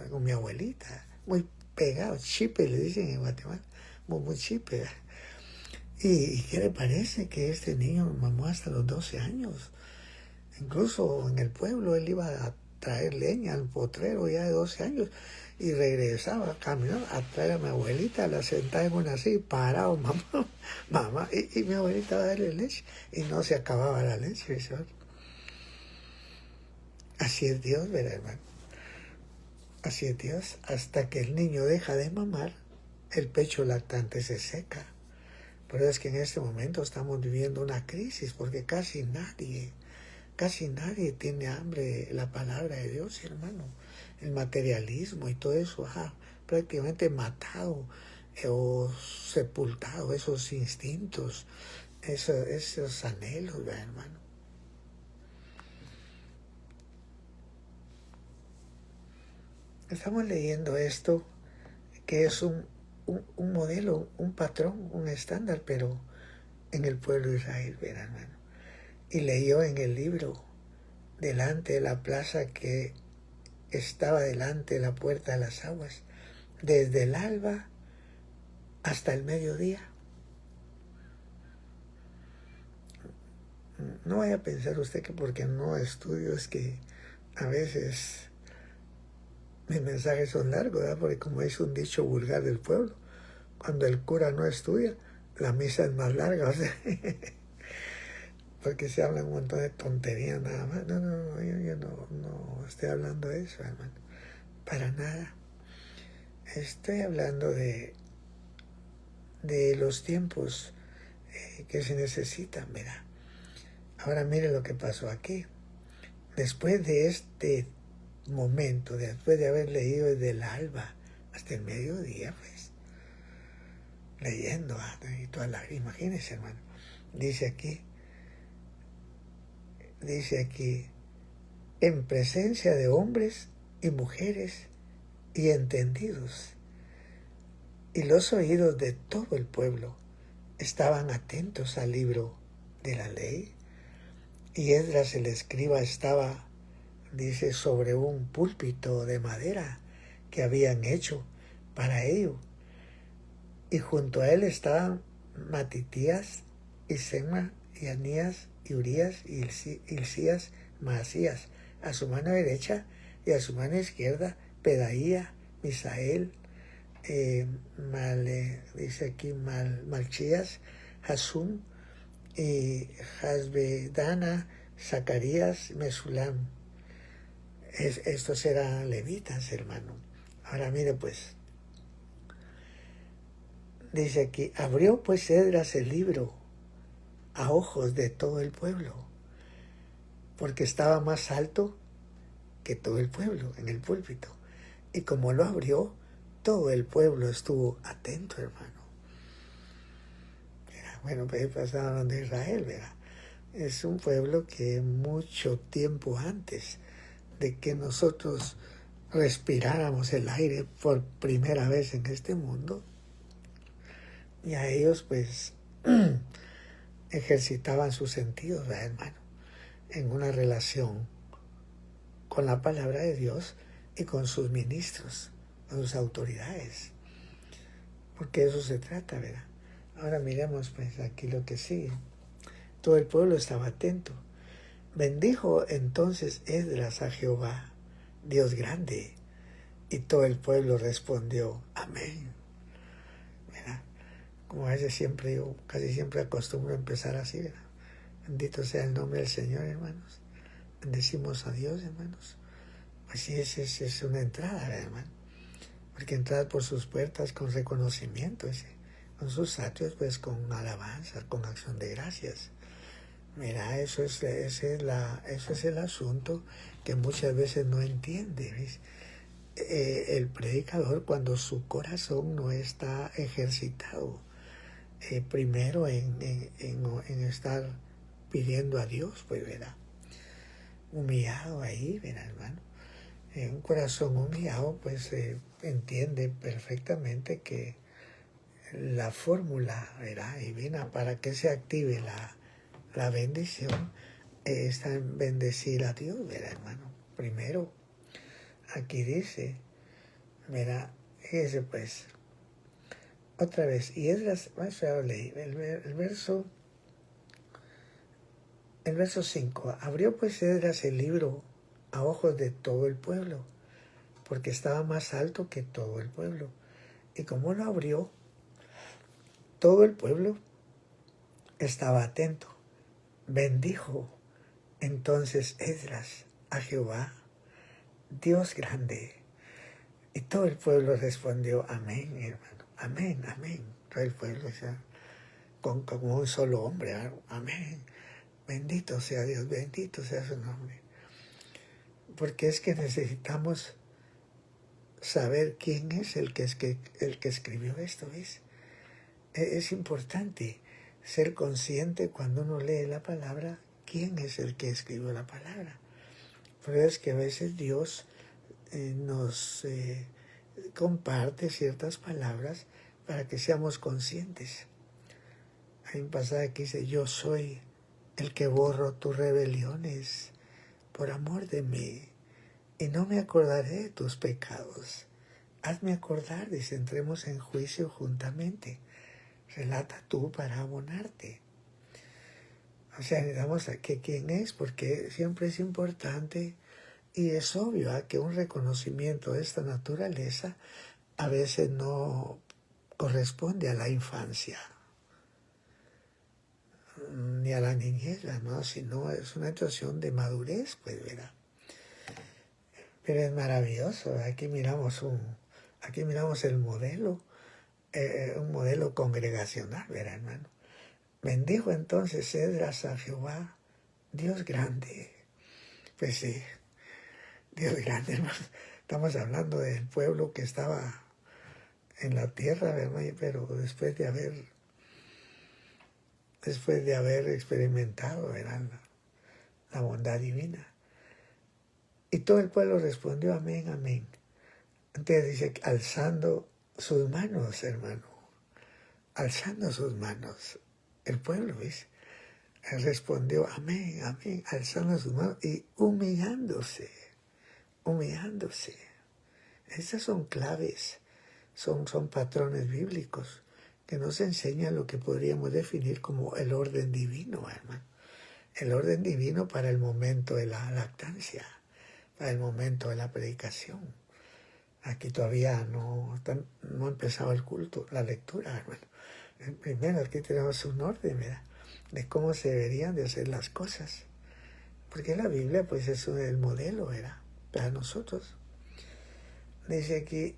con mi abuelita, muy pegado, chipe le dicen en Guatemala, muy chipe. ¿Y qué le parece? Que este niño mamó hasta los 12 años. Incluso en el pueblo él iba a traer leña al potrero ya de 12 años y regresaba caminando a traer a mi abuelita, la sentaba en una silla, parado, mamá, y mi abuelita va a darle leche y no se acababa la leche. ¿Sabes? Así es Dios, ¿verdad, hermano? Así es Dios. Hasta que el niño deja de mamar, el pecho lactante se seca, Pero es que en este momento estamos viviendo una crisis porque casi nadie tiene hambre de la palabra de Dios, hermano. El materialismo y todo eso ha prácticamente matado o sepultado esos instintos, esos anhelos, ¿verdad, hermano? Estamos leyendo esto, que es un modelo, un patrón, un estándar, pero en el pueblo de Israel, ¿verdad, hermano? Y leyó en el libro, delante de la plaza que estaba delante de la puerta de las aguas, desde el alba hasta el mediodía. No vaya a pensar usted que porque no estudio es que a veces mis mensajes son largos, ¿verdad? Porque como es un dicho vulgar del pueblo, cuando el cura no estudia, la misa es más larga, o sea, porque se habla un montón de tonterías nada más. No, yo no estoy hablando de eso, hermano, para nada. Estoy hablando de los tiempos que se necesitan, ¿verdad? Ahora mire lo que pasó aquí. Después de este momento, después de haber leído desde el alba hasta el mediodía, pues, leyendo, y toda imagínense, hermano, dice aquí, en presencia de hombres y mujeres y entendidos, y los oídos de todo el pueblo estaban atentos al libro de la ley, y Esdras el escriba estaba, dice, sobre un púlpito de madera que habían hecho para ello, y junto a él estaban Matitías y Sema y Anías y Urías y Hilcías, Maasías, a su mano derecha, y a su mano izquierda Pedaía, Misael, dice aquí Malchías, Hasum y Hasbedana, Zacarías, Mesulam. Estos eran levitas, hermano. Ahora mire pues, dice aquí, abrió pues Esdras el libro a ojos de todo el pueblo, porque estaba más alto que todo el pueblo en el púlpito. Y como lo abrió, todo el pueblo estuvo atento, hermano. Bueno, pues pasaba hablando de Israel, ¿verdad? Es un pueblo que mucho tiempo antes de que nosotros respiráramos el aire por primera vez en este mundo, y a ellos pues ejercitaban sus sentidos, ¿verdad, hermano? En una relación con la palabra de Dios y con sus ministros, con sus autoridades. Porque de eso se trata, ¿verdad? Ahora miremos pues aquí lo que sigue. Todo el pueblo estaba atento. Bendijo entonces Esdras a Jehová, Dios grande, y todo el pueblo respondió, amén. ¿Verdad? Como a veces yo casi siempre acostumbro a empezar así, ¿verdad? Bendito sea el nombre del Señor, hermanos. Bendecimos a Dios, hermanos. Pues sí, es una entrada, ¿verdad, hermano? Porque entrar por sus puertas con reconocimiento, con sus atrios, pues con alabanza, con acción de gracias. Mira, eso es el asunto que muchas veces no entiende, ¿ves? El predicador, cuando su corazón no está ejercitado primero en estar pidiendo a Dios, pues verá, humillado ahí, verá, hermano. Un corazón humillado pues entiende perfectamente que la fórmula, ¿verdad?, divina para que se active la bendición está en bendecir a Dios, ¿verdad, hermano? Primero, aquí dice, ¿verdad? Fíjese pues, otra vez, y Esdras, el verso 5, abrió pues Esdras el libro a ojos de todo el pueblo, porque estaba más alto que todo el pueblo. Y como lo abrió, todo el pueblo estaba atento. Bendijo entonces Esdras a Jehová, Dios grande. Y todo el pueblo respondió, amén, hermano. Amén, amén. Todo el pueblo, o sea, como un solo hombre. Amén. Bendito sea Dios, bendito sea su nombre. Porque es que necesitamos saber quién es el que escribió esto, ¿ves? Es importante ser consciente cuando uno lee la palabra, quién es el que escribió la palabra. Pero es que a veces Dios nos comparte ciertas palabras para que seamos conscientes. Hay un pasaje que dice, yo soy el que borro tus rebeliones por amor de mí, y no me acordaré de tus pecados. Hazme acordar, dice, entremos en juicio juntamente. Relata tú para abonarte. O sea, necesitamos a que quién es, porque siempre es importante y es obvio que un reconocimiento de esta naturaleza a veces no corresponde a la infancia ni a la niñez, ¿no? Sino es una situación de madurez, pues, ¿verdad? Pero es maravilloso. Aquí miramos el modelo, un modelo congregacional, ¿verdad, hermano? Bendijo entonces Esdras a Jehová, Dios grande. Pues sí, Dios grande, hermano. Estamos hablando del pueblo que estaba en la tierra, ¿verdad? Pero después de haber experimentado, ¿verdad?, la bondad divina. Y todo el pueblo respondió amén, amén. Entonces dice, alzando sus manos, hermano, alzando sus manos. El pueblo, ¿ves?, respondió amén, amén, alzando sus manos y humillándose. Estas son claves, son patrones bíblicos que nos enseñan lo que podríamos definir como el orden divino, hermano. El orden divino para el momento de la lactancia, para el momento de la predicación. Aquí todavía no ha empezado el culto, la lectura, hermano. Primero aquí tenemos un orden, ¿verdad?, de cómo se deberían de hacer las cosas. Porque la Biblia, pues, es el modelo, ¿verdad?, para nosotros. Dice aquí,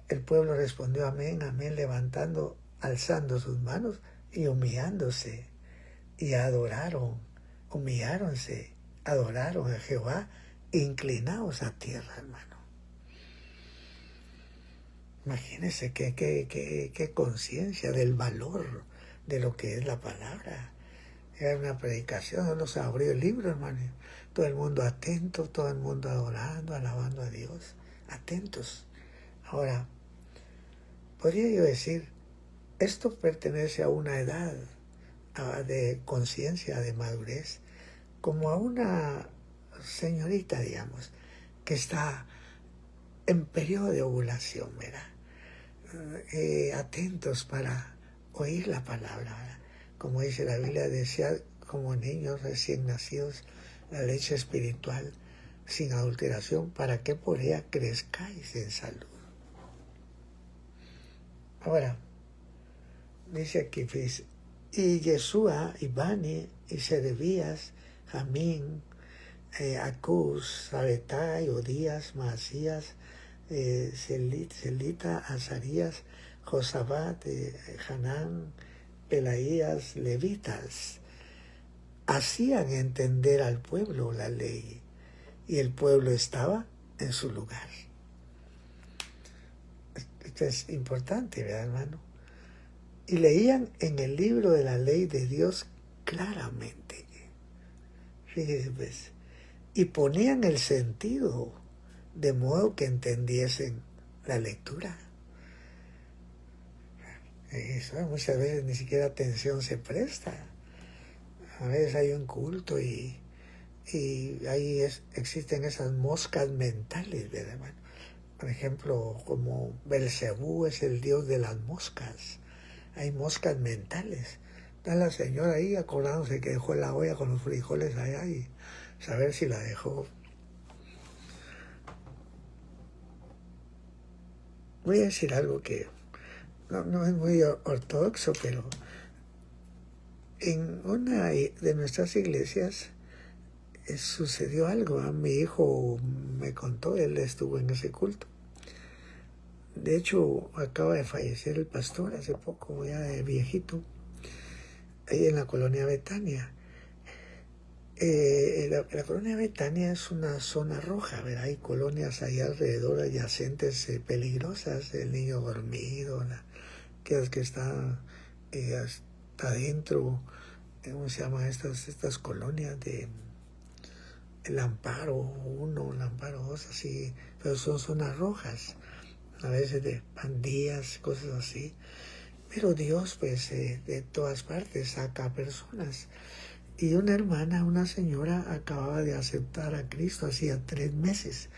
el pueblo respondió amén, amén, alzando sus manos y humillándose. Y humilláronse, adoraron a Jehová, inclinados a tierra, hermano. Imagínense qué conciencia del valor de lo que es la palabra. Era una predicación, no se abrió el libro, hermano. Todo el mundo atento, todo el mundo adorando, alabando a Dios. Atentos. Ahora, podría yo decir, esto pertenece a una edad de conciencia, de madurez, como a una señorita, digamos, que está en periodo de ovulación, ¿verdad? Atentos para oír la palabra, ¿verdad? Como dice la Biblia, desead como niños recién nacidos la leche espiritual sin adulteración, para que por ella crezcáis en salud. Ahora, dice aquí, pues, y Yeshua, y Bani, y Serebías, Jamín, Acús, Sabetai, Odías, Masías, Celita, Azarías, Josabat, Hanán, Pelaías, levitas, hacían entender al pueblo la ley, y el pueblo estaba en su lugar. Esto es importante, ¿verdad, hermano? Y leían en el libro de la ley de Dios claramente. Fíjese, pues, y ponían el sentido de modo que entendiesen la lectura. Eso muchas veces ni siquiera atención se presta. A veces hay un culto y ahí existen esas moscas mentales, ¿verdad, hermano? Por ejemplo, como Belcebú es el dios de las moscas. Hay moscas mentales. Está la señora ahí acordándose que dejó la olla con los frijoles allá y saber si la dejó. Voy a decir algo que no es muy ortodoxo, pero en una de nuestras iglesias sucedió algo. Mi hijo me contó, él estuvo en ese culto. De hecho, acaba de fallecer el pastor hace poco, ya de viejito. ahí en la colonia Betania. La colonia Betania es una zona roja, ¿verdad? Hay colonias ahí alrededor adyacentes peligrosas, el Niño Dormido, que está hasta adentro, ¿cómo se llaman estas colonias de el Amparo 1, el Amparo 2, así, pero son zonas rojas, a veces de pandillas, cosas así. Pero Dios, pues, de todas partes saca personas. Y una hermana, una señora, acababa de aceptar a Cristo hacía 3 meses,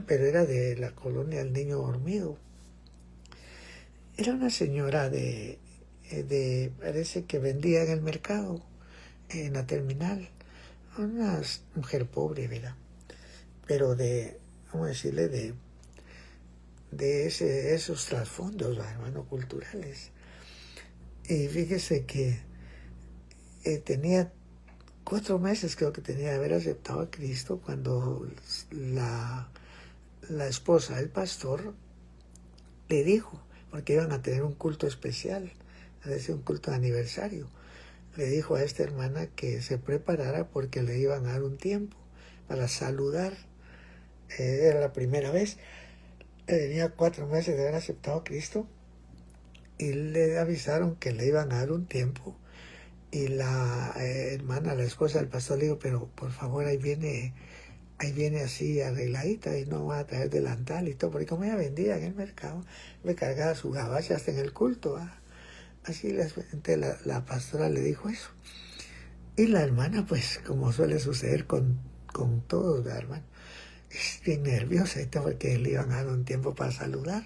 pero era de la colonia del Niño Dormido. Era una señora parece que vendía en el mercado, en la terminal. Una mujer pobre, ¿verdad? Pero vamos a decirle, esos trasfondos, hermano, culturales. Y fíjese que tenía 4 meses, creo que tenía de haber aceptado a Cristo, cuando la esposa del pastor le dijo, porque iban a tener un culto especial, es decir, un culto de aniversario, le dijo a esta hermana que se preparara porque le iban a dar un tiempo para saludar. Era la primera vez. Tenía 4 meses de haber aceptado a Cristo y le avisaron que le iban a dar un tiempo. Y la hermana, la esposa del pastor, le dijo, pero por favor, ahí viene así arregladita y no va a traer delantal y todo, porque como ella vendía en el mercado, me cargaba su gabacha hasta en el culto. Así la pastora le dijo eso. Y la hermana, pues, como suele suceder con todos, la hermana, es bien nerviosa y todo, porque le iban a dar un tiempo para saludar.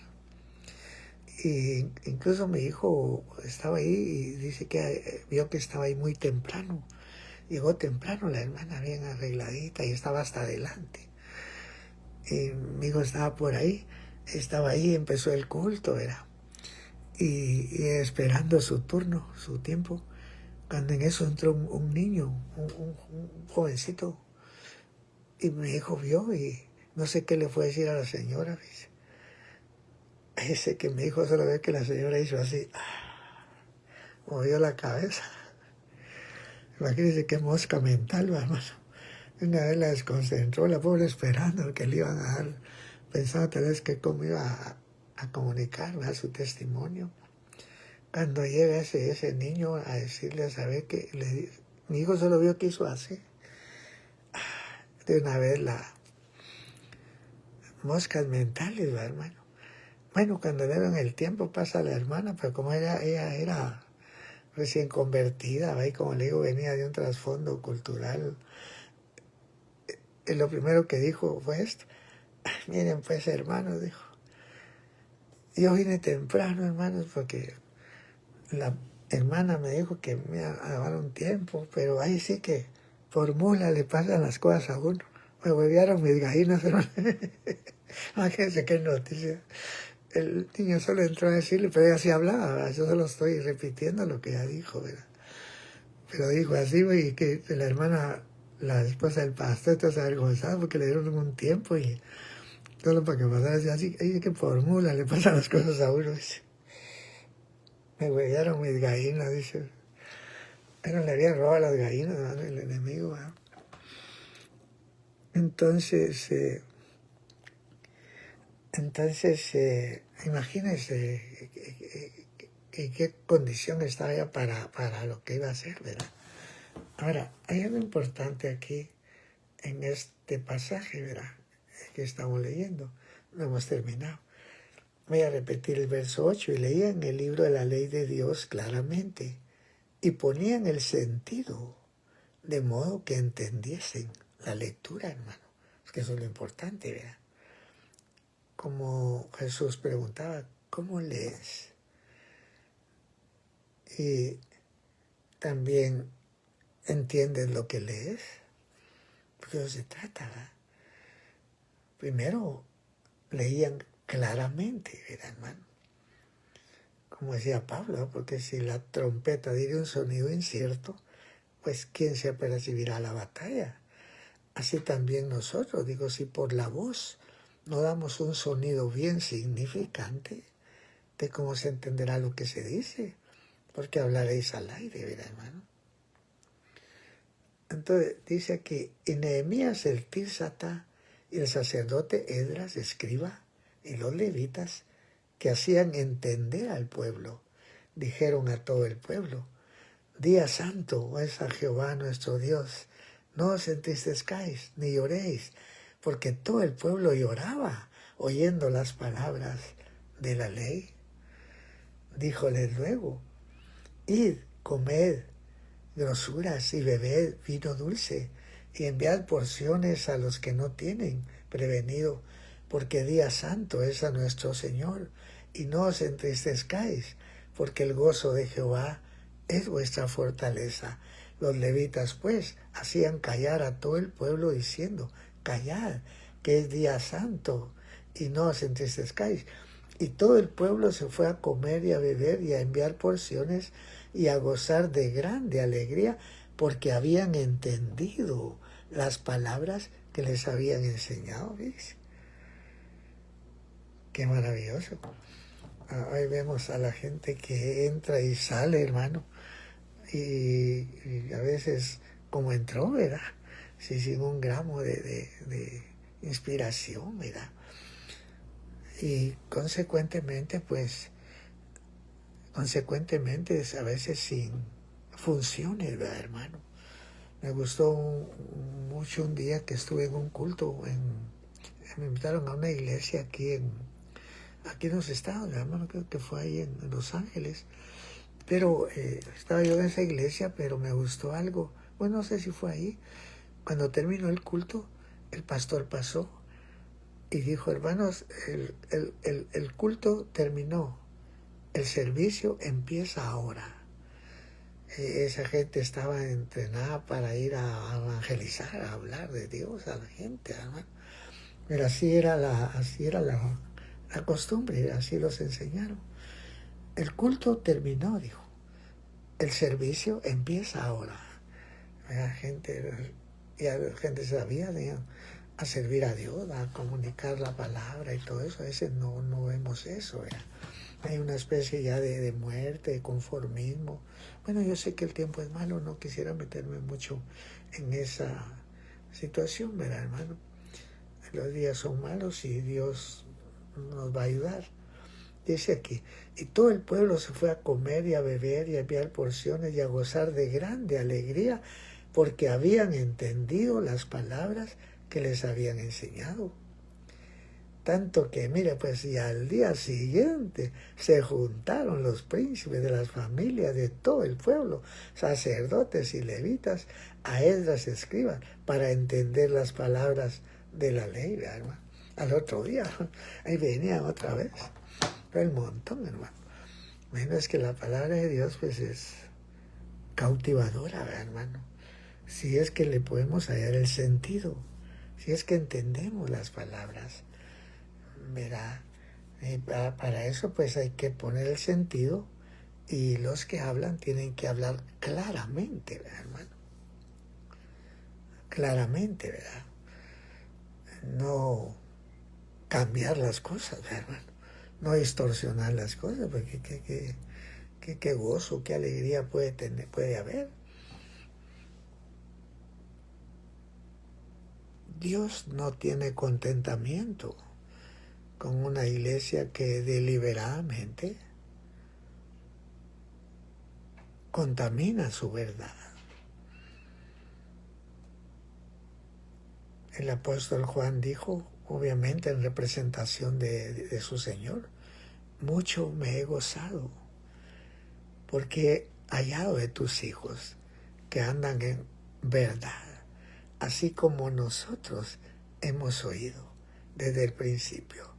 Y incluso mi hijo estaba ahí y dice que vio que estaba ahí muy temprano. Llegó temprano la hermana bien arregladita y estaba hasta adelante. Y mi hijo estaba por ahí, estaba ahí, empezó el culto, ¿verdad? Y esperando su turno, su tiempo. Cuando en eso entró un niño, un jovencito, y mi hijo vio y no sé qué le fue a decir a la señora. Ese que mi hijo solo ve que la señora hizo así, movió la cabeza. Imagínense qué mosca mental, hermano. Una vez la desconcentró, la pobre esperando que le iban a dar, pensaba tal vez que cómo iba a comunicar, ¿verdad?, su testimonio. Cuando llega ese niño a decirle, a saber que mi hijo solo vio que hizo así. De una vez moscas mentales, ¿verdad, hermano? Bueno, cuando le dan el tiempo pasa la hermana, pero como ella era recién convertida, ¿va? Y como le digo, venía de un trasfondo cultural, lo primero que dijo fue esto. Miren, pues, hermanos, dijo, yo vine temprano, hermanos, porque la hermana me dijo que me iba a dar un tiempo, pero ahí sí que por mula le pasan las cosas a uno. Me huevearon mis gallinas, hermano. Imagínense qué noticia. El niño solo entró a decirle, pero ella sí hablaba, ¿verdad? Yo solo estoy repitiendo lo que ella dijo, ¿verdad? Pero dijo así, y que la hermana, la esposa del pastor, está avergonzada porque le dieron un tiempo y solo para que pasara así, que por mula le pasan las cosas a uno, dice. Me huellaron mis gallinas, dice. Pero le habían robado las gallinas, ¿no?, el enemigo, ¿verdad? Entonces, imagínense qué condición estaba ella para lo que iba a hacer, ¿verdad? Ahora, hay algo importante aquí en este pasaje, ¿verdad?, que estamos leyendo. No hemos terminado. Voy a repetir el verso 8. Y leían el libro de la ley de Dios claramente y ponían el sentido de modo que entendiesen la lectura, hermano. Es que eso es lo importante, ¿verdad? Como Jesús preguntaba, ¿cómo lees? Y también entiendes lo que lees, porque de eso se trata, ¿verdad? Primero leían claramente, ¿verdad, hermano? Como decía Pablo, ¿no? Porque si la trompeta diera un sonido incierto, pues ¿quién se apercibirá la batalla? Así también nosotros, digo, si por la voz no damos un sonido bien significante de cómo se entenderá lo que se dice. porque hablaréis al aire, ¿verdad, hermano? Entonces dice aquí, y Nehemías el Tirsata y el sacerdote Esdras, escriba, y los levitas, que hacían entender al pueblo, dijeron a todo el pueblo, día santo es a Jehová nuestro Dios, no os entristezcáis ni lloréis, porque todo el pueblo lloraba oyendo las palabras de la ley. Díjoles luego, id, comed grosuras y bebed vino dulce, y enviad porciones a los que no tienen prevenido, porque día santo es a nuestro Señor, y no os entristezcáis, porque el gozo de Jehová es vuestra fortaleza. Los levitas, pues, hacían callar a todo el pueblo, diciendo, callad, que es día santo, y no os entristezcáis. Y todo el pueblo se fue a comer y a beber y a enviar porciones y a gozar de grande alegría, porque habían entendido las palabras que les habían enseñado. ¿Ves? Qué maravilloso. Ahí vemos a la gente que entra y sale, hermano, y a veces como entró, ¿verdad? Sí, sin un gramo de inspiración, ¿verdad? Y consecuentemente, a veces sin funciones, ¿verdad, hermano? Me gustó mucho un día que estuve en un culto, me invitaron a una iglesia aquí en los Estados, hermano, creo que fue ahí en Los Ángeles, pero estaba yo en esa iglesia, pero me gustó algo, bueno, no sé si fue ahí, cuando terminó el culto, el pastor pasó y dijo, hermanos, el culto terminó, el servicio empieza ahora. Esa gente estaba entrenada para ir a evangelizar, a hablar de Dios a la gente, hermano. Pero así era la costumbre, así los enseñaron. El culto terminó, dijo. El servicio empieza ahora. La gente sabía a servir a Dios, a comunicar la palabra y todo eso. A veces no vemos eso, ¿verdad? Hay una especie ya de muerte, de conformismo. Bueno, yo sé que el tiempo es malo, no quisiera meterme mucho en esa situación, ¿verdad, hermano? Los días son malos y Dios nos va a ayudar. Dice aquí, y todo el pueblo se fue a comer y a beber y a enviar porciones y a gozar de grande alegría, porque habían entendido las palabras que les habían enseñado. Tanto que, mire, pues, y al día siguiente se juntaron los príncipes de las familias de todo el pueblo, sacerdotes y levitas, a Esdras escriba, para entender las palabras de la ley, hermano. Al otro día, ahí venían otra vez, pero el montón, hermano. Bueno, es que la palabra de Dios, pues, es cautivadora, hermano. Si es que le podemos hallar el sentido, si es que entendemos las palabras, ¿verdad? Y para eso pues hay que poner el sentido y los que hablan tienen que hablar claramente, ¿verdad, hermano? Claramente, ¿verdad? No cambiar las cosas, ¿verdad, hermano? No distorsionar las cosas, porque qué gozo, qué alegría puede haber. Dios no tiene contentamiento con una iglesia que deliberadamente contamina su verdad. El apóstol Juan dijo, obviamente en representación de su Señor, mucho me he gozado, porque he hallado de tus hijos que andan en verdad, así como nosotros hemos oído desde el principio.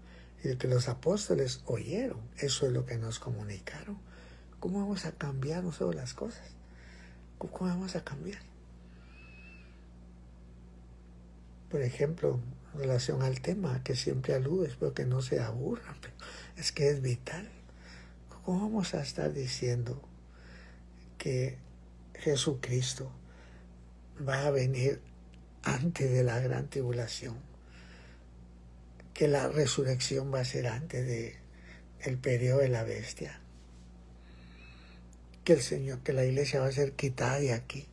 Y que los apóstoles oyeron, eso es lo que nos comunicaron. ¿Cómo vamos a cambiar nosotros las cosas? ¿Cómo vamos a cambiar? Por ejemplo, en relación al tema que siempre aludo, espero que no se aburran, pero es que es vital. ¿Cómo vamos a estar diciendo que Jesucristo va a venir antes de la gran tribulación? Que la resurrección va a ser antes del periodo de la bestia. que el Señor, que la iglesia va a ser quitada de aquí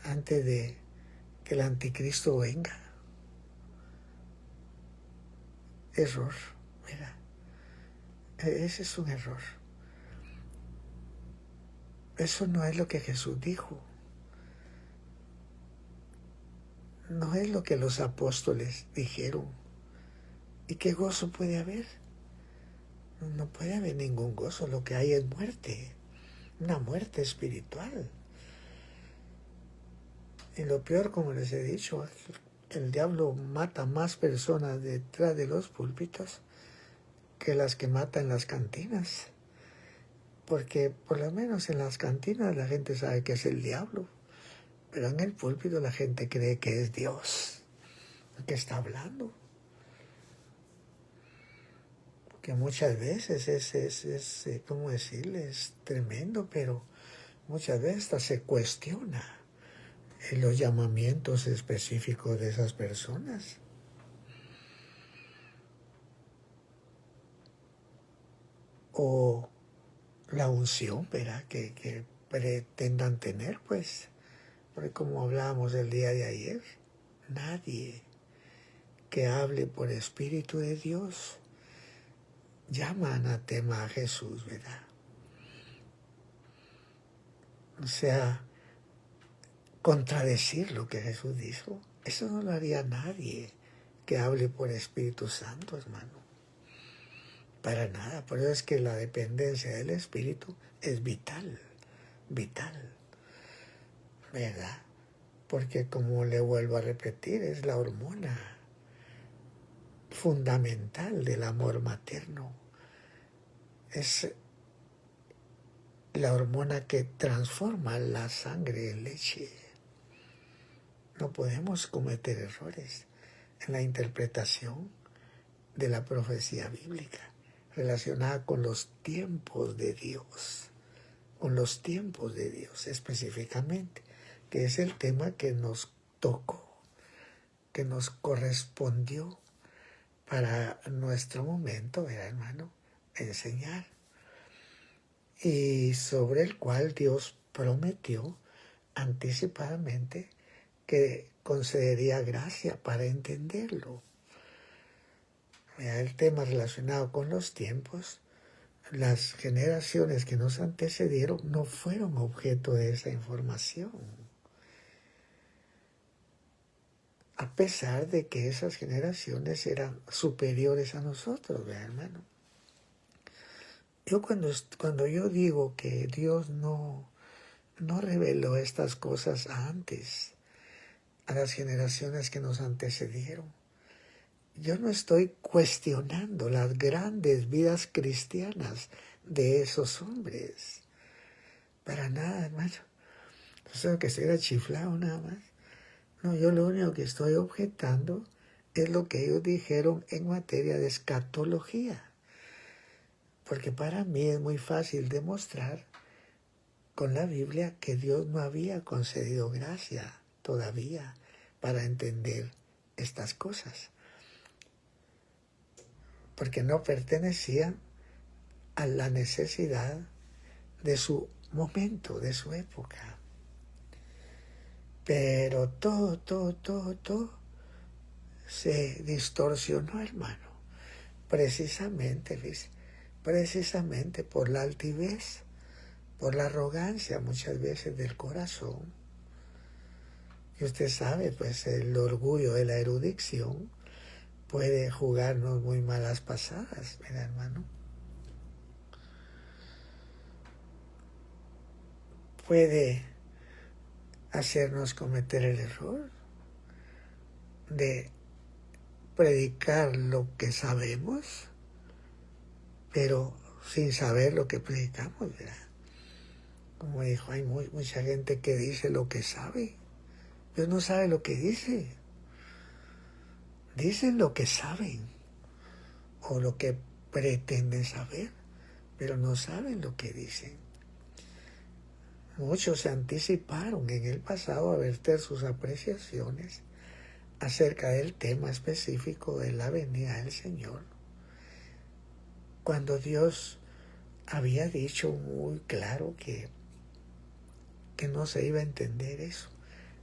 antes de que el anticristo venga. Error, mira, ese es un error. Eso no es lo que Jesús dijo. No es lo que los apóstoles dijeron. ¿Y qué gozo puede haber? No puede haber ningún gozo. Lo que hay es muerte, una muerte espiritual. Y lo peor, como les he dicho, el diablo mata más personas detrás de los púlpitos que las que mata en las cantinas. Porque por lo menos en las cantinas la gente sabe que es el diablo, pero en el púlpito la gente cree que es Dios el que está hablando. Que muchas veces es ¿cómo decirle? Es tremendo, pero muchas veces hasta se cuestiona los llamamientos específicos de esas personas. O la unción, ¿verdad? Que pretendan tener, pues. Porque como hablábamos el día de ayer, nadie que hable por Espíritu de Dios llama anatema a Jesús, ¿verdad? O sea, contradecir lo que Jesús dijo, eso no lo haría nadie que hable por Espíritu Santo, hermano. Para nada. Por eso es que la dependencia del Espíritu es vital, vital, ¿verdad? Porque como le vuelvo a repetir, es la hormona fundamental del amor materno. Es la hormona que transforma la sangre en leche. No podemos cometer errores en la interpretación de la profecía bíblica relacionada con los tiempos de Dios, con los tiempos de Dios específicamente, que es el tema que nos tocó, que nos correspondió para nuestro momento, ¿verdad, hermano? Enseñar. Y sobre el cual Dios prometió anticipadamente que concedería gracia para entenderlo. El tema relacionado con los tiempos, las generaciones que nos antecedieron no fueron objeto de esa información. A pesar de que esas generaciones eran superiores a nosotros, ¿verdad, hermano? Yo cuando yo digo que Dios no reveló estas cosas antes a las generaciones que nos antecedieron, yo no estoy cuestionando las grandes vidas cristianas de esos hombres. Para nada, hermano. Eso que estuviera chiflado nada más. No, yo lo único que estoy objetando es lo que ellos dijeron en materia de escatología. Porque para mí es muy fácil demostrar con la Biblia que Dios no había concedido gracia todavía para entender estas cosas. Porque no pertenecían a la necesidad de su momento, de su época. Pero todo se distorsionó, hermano. Precisamente por la altivez, por la arrogancia muchas veces del corazón. Y usted sabe, pues el orgullo de la erudición puede jugarnos muy malas pasadas, ¿verdad, hermano? Puede hacernos cometer el error de predicar lo que sabemos, pero sin saber lo que predicamos, ¿verdad? Como dijo, hay mucha gente que dice lo que sabe. Dios no sabe lo que dice. Dicen lo que saben o lo que pretenden saber, pero no saben lo que dicen. Muchos se anticiparon en el pasado a verter sus apreciaciones acerca del tema específico de la venida del Señor, cuando Dios había dicho muy claro que no se iba a entender eso.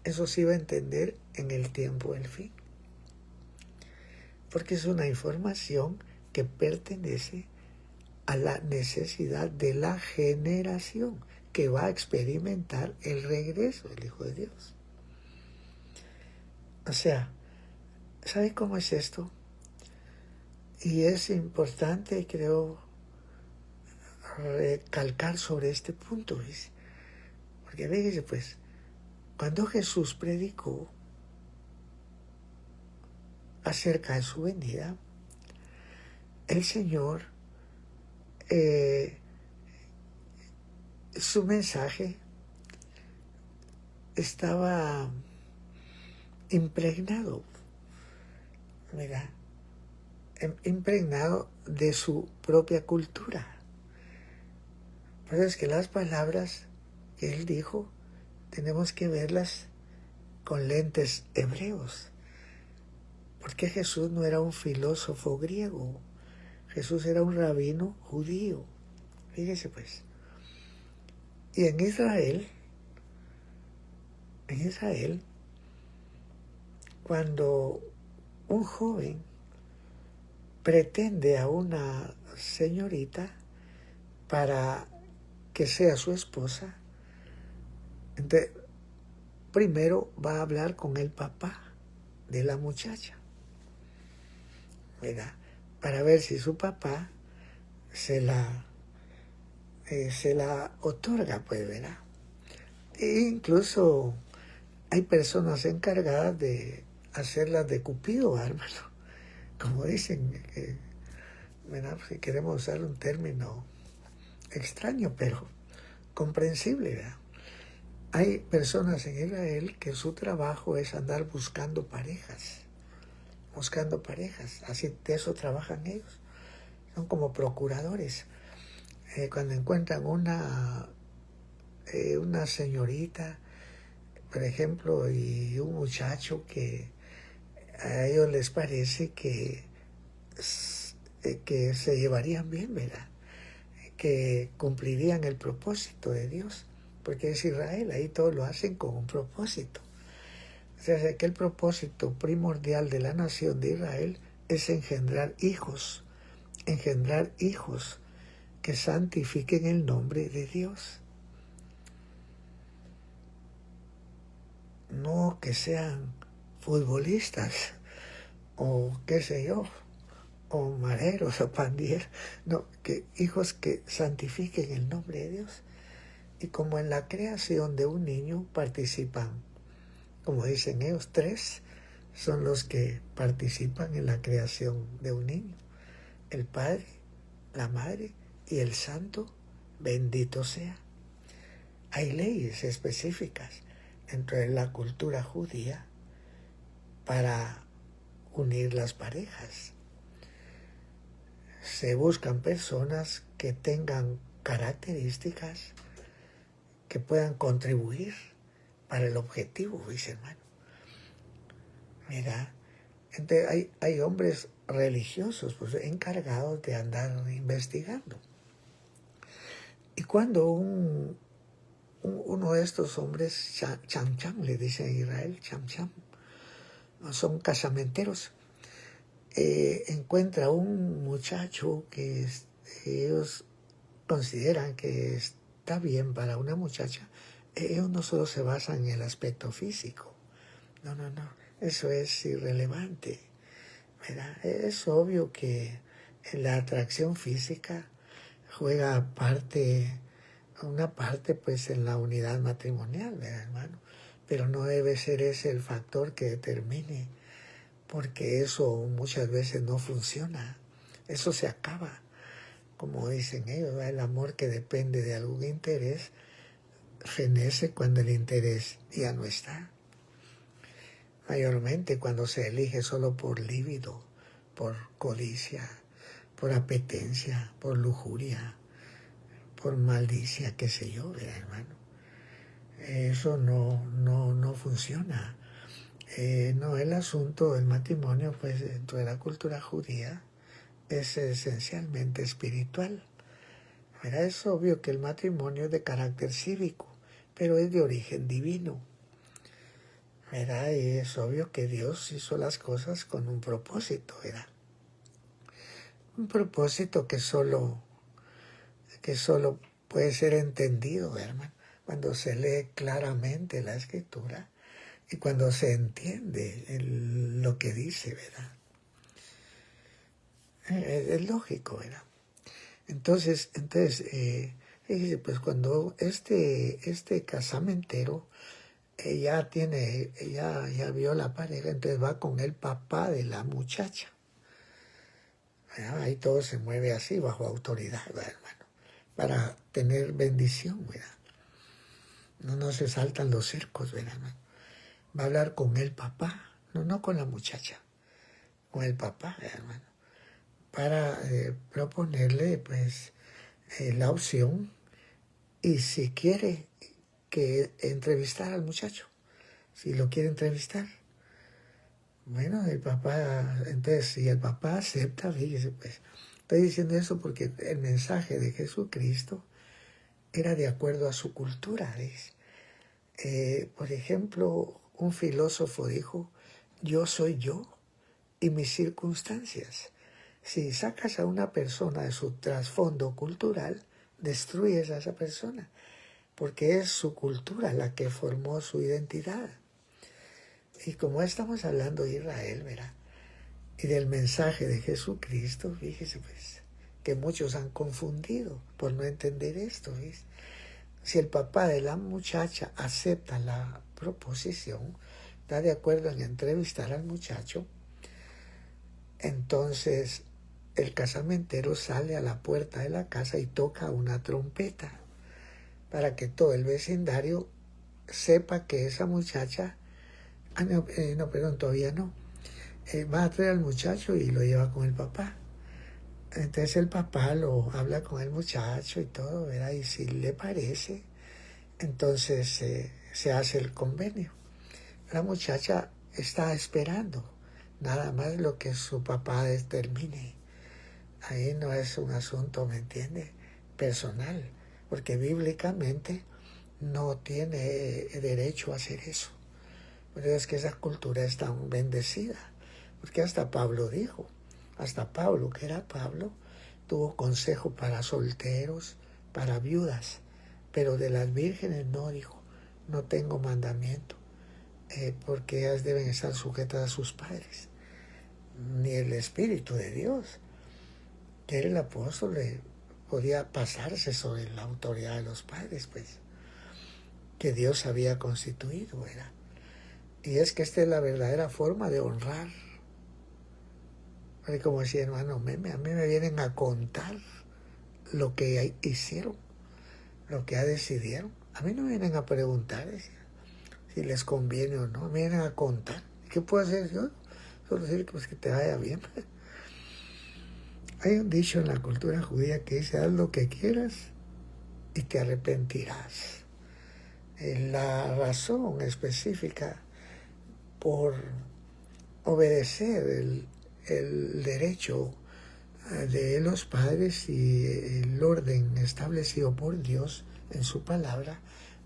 Eso se iba a entender en el tiempo del fin. Porque es una información que pertenece a la necesidad de la generación que va a experimentar el regreso del Hijo de Dios. O sea, ¿sabe cómo es esto? Y es importante, creo, recalcar sobre este punto, ¿ves? Porque fíjese, pues, cuando Jesús predicó acerca de su venida, el Señor, su mensaje estaba impregnado, mira, impregnado de su propia cultura. Por eso es que las palabras que él dijo tenemos que verlas con lentes hebreos, porque Jesús no era un filósofo griego, Jesús era un rabino judío. Fíjese pues. Y en Israel, cuando un joven pretende a una señorita para que sea su esposa, entonces primero va a hablar con el papá de la muchacha, ¿verdad? Para ver si su papá se la otorga, pues, ¿verdad? E incluso hay personas encargadas de hacerlas de Cupido, hermano. Como dicen, ¿verdad? Si queremos usar un término extraño, pero comprensible, ¿verdad? Hay personas en Israel que su trabajo es andar buscando parejas, así de eso trabajan ellos, son como procuradores. Cuando encuentran una señorita, por ejemplo, y un muchacho que a ellos les parece que se llevarían bien, ¿verdad? Que cumplirían el propósito de Dios, porque es Israel, ahí todo lo hacen con un propósito. O sea, que el propósito primordial de la nación de Israel es engendrar hijos que santifiquen el nombre de Dios. No que sean futbolistas o qué sé yo, o mareros o pandilleros, no, que hijos que santifiquen el nombre de Dios. Y como en la creación de un niño participan, como dicen ellos, 3 son los que participan en la creación de un niño: el Padre, la Madre y el Santo, bendito sea. Hay leyes específicas dentro de la cultura judía para unir las parejas. Se buscan personas que tengan características que puedan contribuir para el objetivo, dice hermano. Mira, entonces hay hombres religiosos pues, encargados de andar investigando. Y cuando uno de estos hombres, cham, le dice en Israel, cham, son casamenteros, encuentra un muchacho que ellos consideran que está bien para una muchacha, ellos no solo se basan en el aspecto físico, no, eso es irrelevante, ¿verdad? Es obvio que la atracción física juega una parte pues en la unidad matrimonial, ¿verdad, hermano? Pero no debe ser ese el factor que determine, porque eso muchas veces no funciona, eso se acaba. Como dicen ellos, ¿verdad? El amor que depende de algún interés fenece cuando el interés ya no está. Mayormente cuando se elige solo por líbido, por codicia, por apetencia, por lujuria, por maldicia, qué sé yo, ¿verdad, hermano? Eso no funciona. No, el asunto del matrimonio, pues dentro de la cultura judía, es esencialmente espiritual, Mira, es obvio que el matrimonio es de carácter cívico, pero es de origen divino. Mira, y es obvio que Dios hizo las cosas con un propósito, ¿verdad? Un propósito que solo puede ser entendido, hermano, cuando se lee claramente la Escritura y cuando se entiende lo que dice, ¿verdad? Es lógico, ¿verdad? Entonces, fíjese, pues cuando este casamentero ya vio la pareja, entonces va con el papá de la muchacha. ¿Verdad? Ahí todo se mueve así, bajo autoridad, ¿verdad, hermano? Para tener bendición, ¿verdad? No se saltan los cercos, ¿verdad, hermano? Va a hablar con el papá, no con la muchacha, con el papá, ¿verdad, hermano? Para proponerle, pues, la opción y si quiere que entrevistar al muchacho, si lo quiere entrevistar. Bueno, el papá, entonces, si el papá acepta, fíjese, pues, estoy diciendo eso porque el mensaje de Jesucristo era de acuerdo a su cultura, ¿ves? Por ejemplo, un filósofo dijo, yo soy yo y mis circunstancias. Si sacas a una persona de su trasfondo cultural, destruyes a esa persona, porque es su cultura la que formó su identidad. Y como estamos hablando de Israel, ¿verdad? Y del mensaje de Jesucristo, fíjese pues, que muchos han confundido por no entender esto, ¿ves? Si el papá de la muchacha acepta la proposición, está de acuerdo en entrevistar al muchacho, entonces el casamentero sale a la puerta de la casa y toca una trompeta para que todo el vecindario sepa que esa muchacha, perdón, todavía no, va a traer al muchacho y lo lleva con el papá. Entonces el papá lo habla con el muchacho y todo, ¿verdad? Y si le parece, entonces se hace el convenio. La muchacha está esperando nada más lo que su papá determine. Ahí no es un asunto, ¿me entiende?, personal, porque bíblicamente no tiene derecho a hacer eso. Pero es que esa cultura es tan bendecida, porque hasta Pablo dijo, hasta Pablo, que era Pablo, tuvo consejo para solteros, para viudas, pero de las vírgenes no, dijo, no tengo mandamiento, porque ellas deben estar sujetas a sus padres. Ni el Espíritu de Dios, que era el apóstol, podía pasarse sobre la autoridad de los padres, pues, que Dios había constituido, ¿verdad? Y es que esta es la verdadera forma de honrar. Porque como decía hermano Meme, a mí me vienen a contar lo que hicieron, lo que decidieron. A mí no me vienen a preguntar si les conviene o no, me vienen a contar. ¿Qué puedo hacer yo? Solo decir pues, que te vaya bien. Hay un dicho en la cultura judía que dice, haz lo que quieras y te arrepentirás. La razón específica por obedecer el derecho de los padres y el orden establecido por Dios en su palabra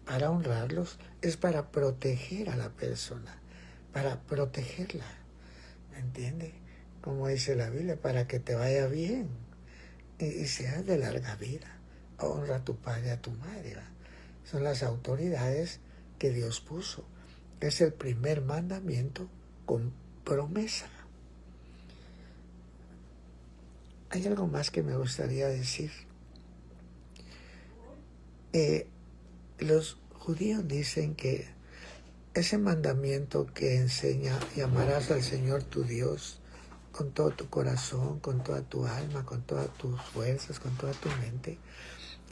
para honrarlos es para proteger a la persona, para protegerla, ¿me entiende? Como dice la Biblia, para que te vaya bien y seas de larga vida. Honra a tu padre y a tu madre, ¿va? Son las autoridades que Dios puso. Es el primer mandamiento con promesa. Hay algo más que me gustaría decir. Los judíos dicen que ese mandamiento que enseña, llamarás al Señor tu Dios con todo tu corazón, con toda tu alma, con todas tus fuerzas, con toda tu mente,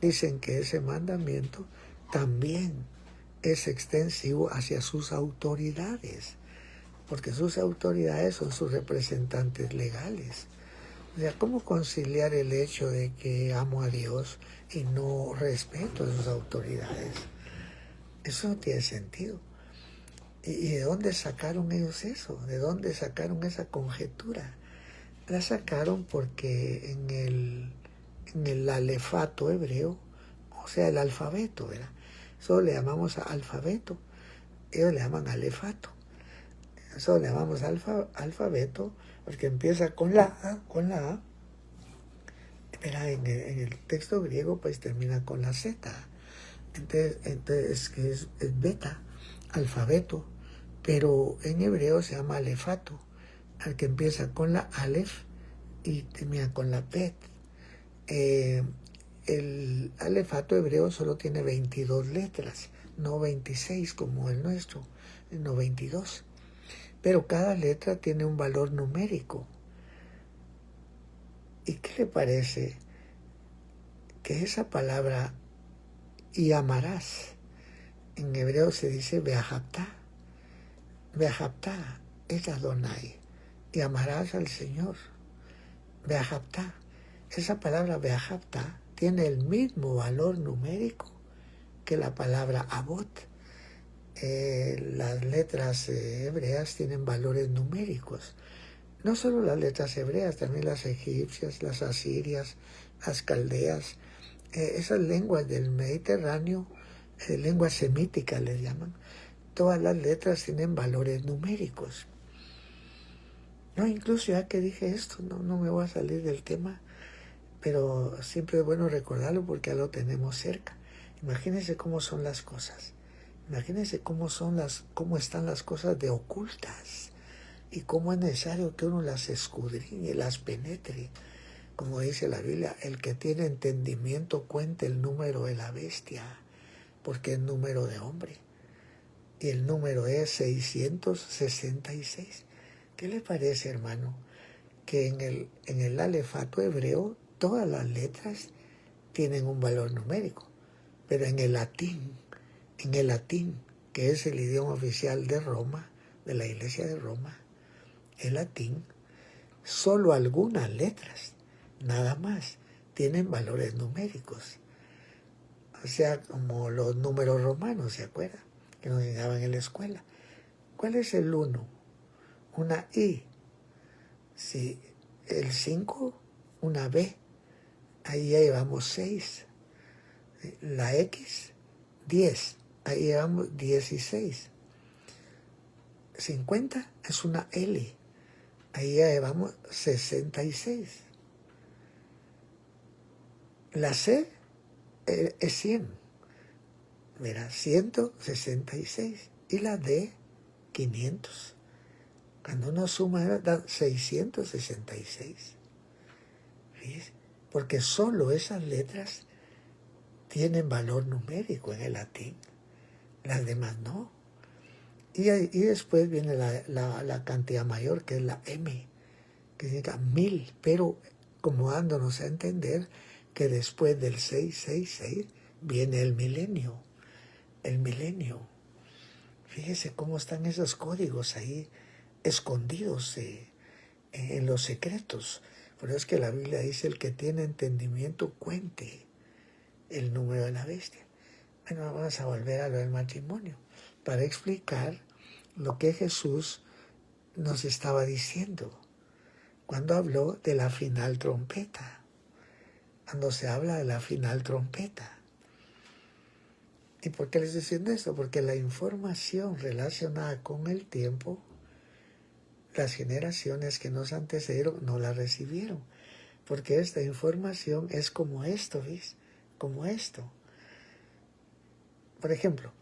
dicen que ese mandamiento también es extensivo hacia sus autoridades, porque sus autoridades son sus representantes legales. O sea, ¿cómo conciliar el hecho de que amo a Dios y no respeto a sus autoridades? Eso no tiene sentido. ¿Y de dónde sacaron ellos eso? ¿De dónde sacaron esa conjetura? La sacaron porque en en el alefato hebreo, o sea, el alfabeto, ¿verdad? Eso le llamamos alfabeto, ellos le llaman alefato. Eso le llamamos alfabeto, porque empieza con la A, pero en el texto griego pues termina con la Z. Entonces que es beta, alfabeto, pero en hebreo se llama alefato, al que empieza con la alef y termina con la bet. El alefato hebreo solo tiene 22 letras, no 26 como el nuestro, no 22. Pero cada letra tiene un valor numérico. ¿Y qué le parece que esa palabra y amarás, en hebreo se dice beahaptá? Beahaptá es Adonai, y amarás al Señor. Beahaptá. Esa palabra beahaptá tiene el mismo valor numérico que la palabra abot. Las letras hebreas tienen valores numéricos. No solo las letras hebreas, también las egipcias, las asirias, las caldeas, esas lenguas del Mediterráneo, lenguas semíticas les llaman, todas las letras tienen valores numéricos. No, incluso ya que dije esto, no me voy a salir del tema, pero siempre es bueno recordarlo porque ya lo tenemos cerca. Imagínense cómo son las cosas. Imagínense cómo están las cosas de ocultas y cómo es necesario que uno las escudriñe, las penetre. Como dice la Biblia, el que tiene entendimiento cuente el número de la bestia, porque es número de hombre. Y el número es 666. ¿Qué le parece, hermano? Que en el alefato hebreo todas las letras tienen un valor numérico, pero en el latín, que es el idioma oficial de Roma, de la Iglesia de Roma, el latín, solo algunas letras, nada más, tienen valores numéricos. O sea, como los números romanos, ¿se acuerdan? Que nos enseñaban en la escuela. ¿Cuál es el 1? Una I. Si el 5, una B. Ahí ya llevamos 6. La X, 10. Ahí llevamos 16. 50 es una L. Ahí ya llevamos 66. La C es 100. Mira, 166. Y la D, 500. Cuando uno suma, da 666. ¿Ves? Porque solo esas letras tienen valor numérico en el latín. Las demás no. Y después viene la cantidad mayor, que es la M, que significa 1000, pero como dándonos a entender que después del 666 viene el milenio. El milenio. Fíjese cómo están esos códigos ahí escondidos en los secretos. Por eso es que la Biblia dice: el que tiene entendimiento cuente el número de la bestia. Bueno, vamos a volver a lo del matrimonio para explicar lo que Jesús nos estaba diciendo cuando habló de la final trompeta. Cuando se habla de la final trompeta. ¿Y por qué les estoy diciendo esto? Porque la información relacionada con el tiempo, las generaciones que nos antecedieron no la recibieron. Porque esta información es como esto, ¿ves? Como esto. Por ejemplo,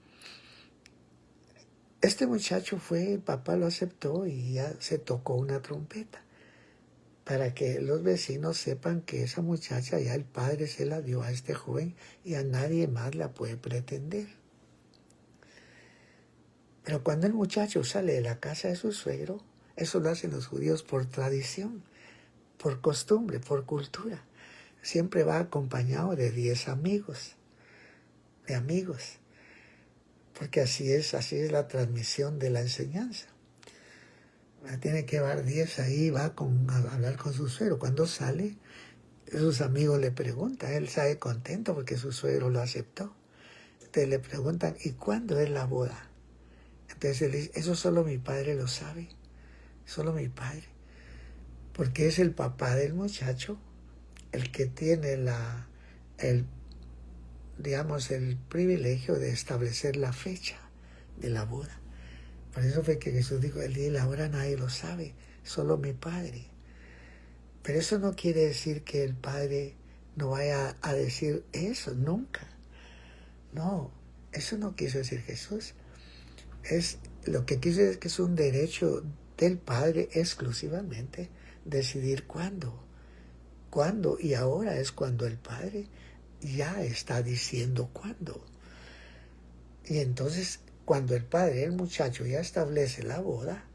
este muchacho el papá lo aceptó y ya se tocó una trompeta para que los vecinos sepan que esa muchacha ya el padre se la dio a este joven y a nadie más la puede pretender. Pero cuando el muchacho sale de la casa de su suegro, eso lo hacen los judíos por tradición, por costumbre, por cultura. Siempre va acompañado de 10 amigos, porque así es la transmisión de la enseñanza. Tiene que llevar 10 ahí, va a hablar con su suegro. Cuando sale, sus amigos le preguntan, él sale contento porque su suegro lo aceptó. Entonces le preguntan: ¿y cuándo es la boda? Entonces él dice: eso solo mi padre lo sabe, solo mi padre. Porque es el papá del muchacho el que tiene el privilegio de establecer la fecha de la boda. Por eso fue que Jesús dijo, el día y la hora nadie lo sabe, solo mi Padre. Pero eso no quiere decir que el Padre no vaya a decir eso, nunca. No, eso no quiso decir Jesús. Lo que quiso decir que es un derecho del Padre exclusivamente decidir cuándo. Cuándo, y ahora es cuando el Padre ya está diciendo cuándo. Y entonces, cuando el padre, el muchacho, ya establece la boda,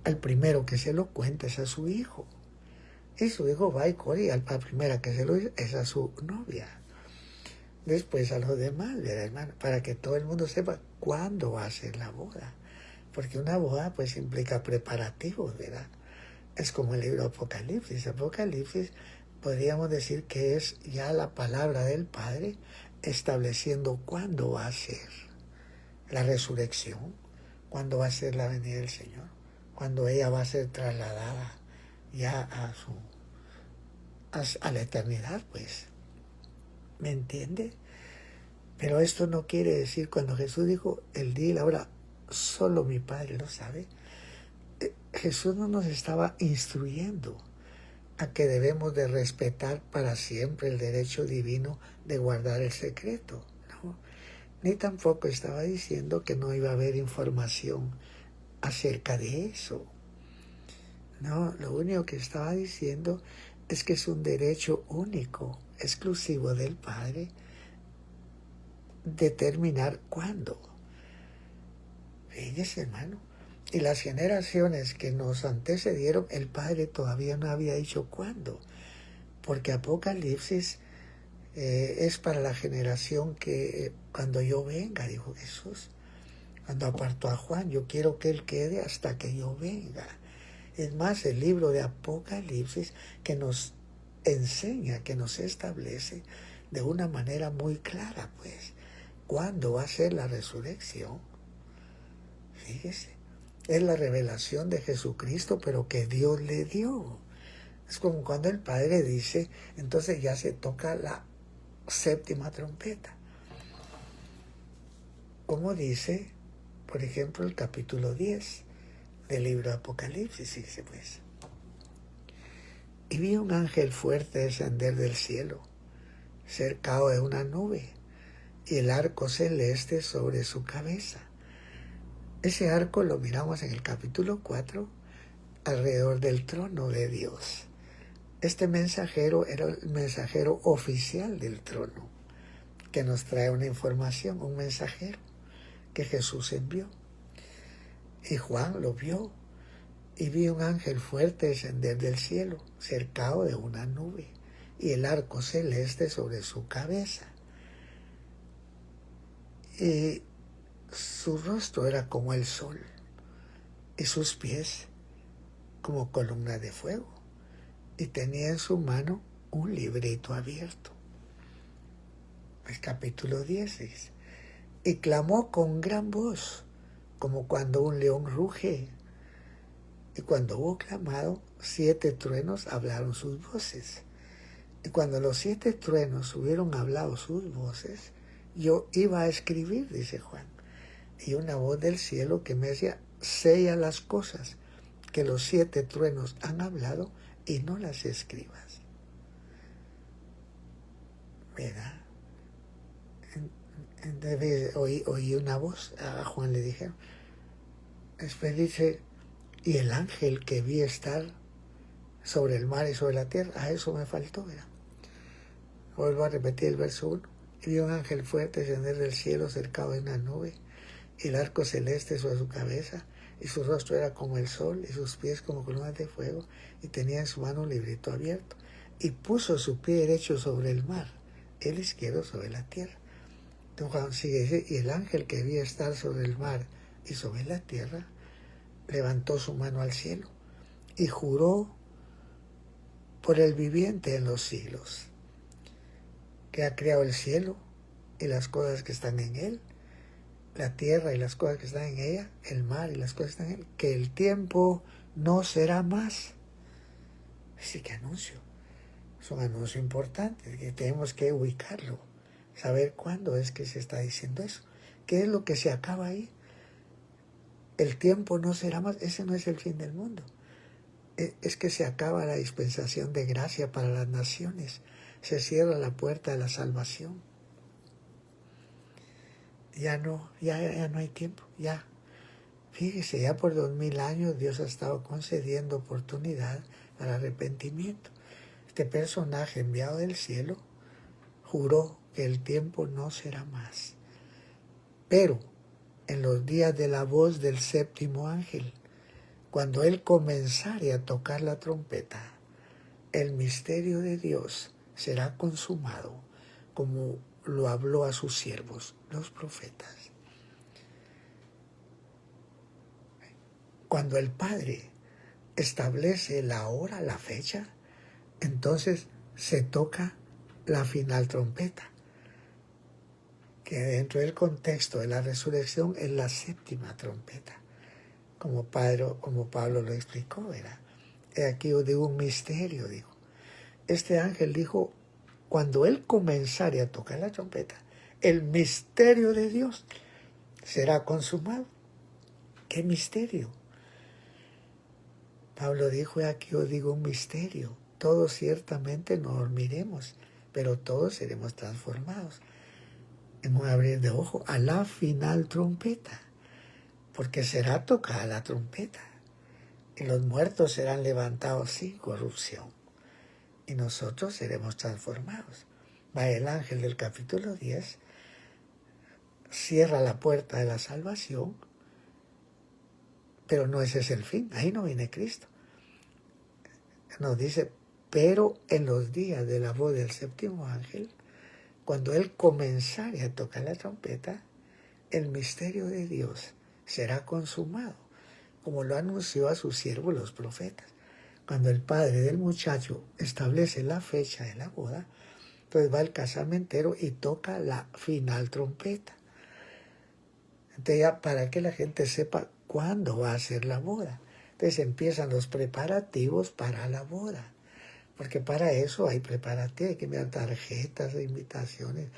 el primero que se lo cuenta es a su hijo. Y su hijo va y corre, y la primera que se lo dice es a su novia. Después a los demás, ¿verdad, hermano? Para que todo el mundo sepa cuándo va a ser la boda. Porque una boda pues implica preparativos, ¿verdad? Es como el libro Apocalipsis. Apocalipsis podríamos decir que es ya la palabra del Padre estableciendo cuándo va a ser la resurrección, cuándo va a ser la venida del Señor, cuándo ella va a ser trasladada ya a la eternidad, pues. ¿Me entiende? Pero esto no quiere decir, cuando Jesús dijo el día y la hora, solo mi Padre lo sabe, Jesús no nos estaba instruyendo a que debemos de respetar para siempre el derecho divino de guardar el secreto, ¿no? Ni tampoco estaba diciendo que no iba a haber información acerca de eso. No, lo único que estaba diciendo es que es un derecho único, exclusivo del Padre, determinar cuándo. Fíjese, hermano. Y las generaciones que nos antecedieron, el Padre todavía no había dicho cuándo. Porque Apocalipsis es para la generación que cuando yo venga, dijo Jesús. Cuando apartó a Juan, yo quiero que él quede hasta que yo venga. Es más, el libro de Apocalipsis que nos enseña, que nos establece de una manera muy clara, pues, cuándo va a ser la resurrección. Fíjese, es la revelación de Jesucristo, pero que Dios le dio. Es como cuando el Padre dice, entonces ya se toca la séptima trompeta. Como dice, por ejemplo, el capítulo 10 del libro de Apocalipsis, dice pues. Y vi un ángel fuerte descender del cielo, cercado de una nube, y el arco celeste sobre su cabeza. Ese arco lo miramos en el capítulo 4, alrededor del trono de Dios. Este mensajero era el mensajero oficial del trono, que nos trae una información, un mensajero que Jesús envió. Y Juan lo vio, y vi un ángel fuerte descender del cielo, cercado de una nube, y el arco celeste sobre su cabeza. Y su rostro era como el sol, y sus pies como columna de fuego, y tenía en su mano un librito abierto. El capítulo 10 dice, y clamó con gran voz, como cuando un león ruge. Y cuando hubo clamado, 7 truenos hablaron sus voces. Y cuando los 7 truenos hubieron hablado sus voces, yo iba a escribir, dice Juan. Y una voz del cielo que me decía, sella las cosas que los 7 truenos han hablado y no las escribas. ¿Verdad? Entonces oí una voz, a Juan le dijeron. Después dice, y el ángel que vi estar sobre el mar y sobre la tierra, a eso me faltó, ¿verdad? Vuelvo a repetir el verso 1. Y vi un ángel fuerte descender del cielo cercado de una nube, y el arco celeste sobre su cabeza, y su rostro era como el sol, y sus pies como columnas de fuego, y tenía en su mano un librito abierto, y puso su pie derecho sobre el mar, el izquierdo sobre la tierra. Entonces Juan sigue, dice, y el ángel que vi estar sobre el mar y sobre la tierra, levantó su mano al cielo, y juró por el viviente en los siglos, que ha creado el cielo y las cosas que están en él, la tierra y las cosas que están en ella, el mar y las cosas que están en él, que el tiempo no será más. Así que anuncio, Es un anuncio importante que tenemos que ubicarlo, saber cuándo es que se está diciendo eso. ¿Qué es lo que se acaba ahí? El tiempo no será más, ese no es el fin del mundo. Es que se acaba la dispensación de gracia para las naciones, se cierra la puerta de la salvación. Ya no hay tiempo, ya. Fíjese, ya por 2000 años Dios ha estado concediendo oportunidad para arrepentimiento. Este personaje enviado del cielo juró que el tiempo no será más. Pero en los días de la voz del séptimo ángel, cuando él comenzare a tocar la trompeta, el misterio de Dios será consumado, como lo habló a sus siervos, los profetas. Cuando el Padre establece la hora, la fecha, entonces se toca la final trompeta, que dentro del contexto de la resurrección es la séptima trompeta, como Pablo lo explicó, ¿verdad? Aquí os digo un misterio, dijo. Este ángel dijo, cuando él comenzare a tocar la trompeta, el misterio de Dios será consumado. ¿Qué misterio? Pablo dijo, aquí os digo un misterio. Todos ciertamente no dormiremos, pero todos seremos transformados en un abrir de ojo a la final trompeta, porque será tocada la trompeta y los muertos serán levantados sin corrupción y nosotros seremos transformados. Va el ángel del capítulo 10, cierra la puerta de la salvación, pero no ese es el fin, ahí no viene Cristo. Nos dice, pero en los días de la voz del séptimo ángel, cuando él comenzare a tocar la trompeta, el misterio de Dios será consumado, como lo anunció a sus siervos los profetas. Cuando el padre del muchacho establece la fecha de la boda, entonces va al casamentero y toca la final trompeta. Entonces ya para que la gente sepa cuándo va a ser la boda. Entonces empiezan los preparativos para la boda. Porque para eso hay preparativos, hay que enviar tarjetas de invitaciones,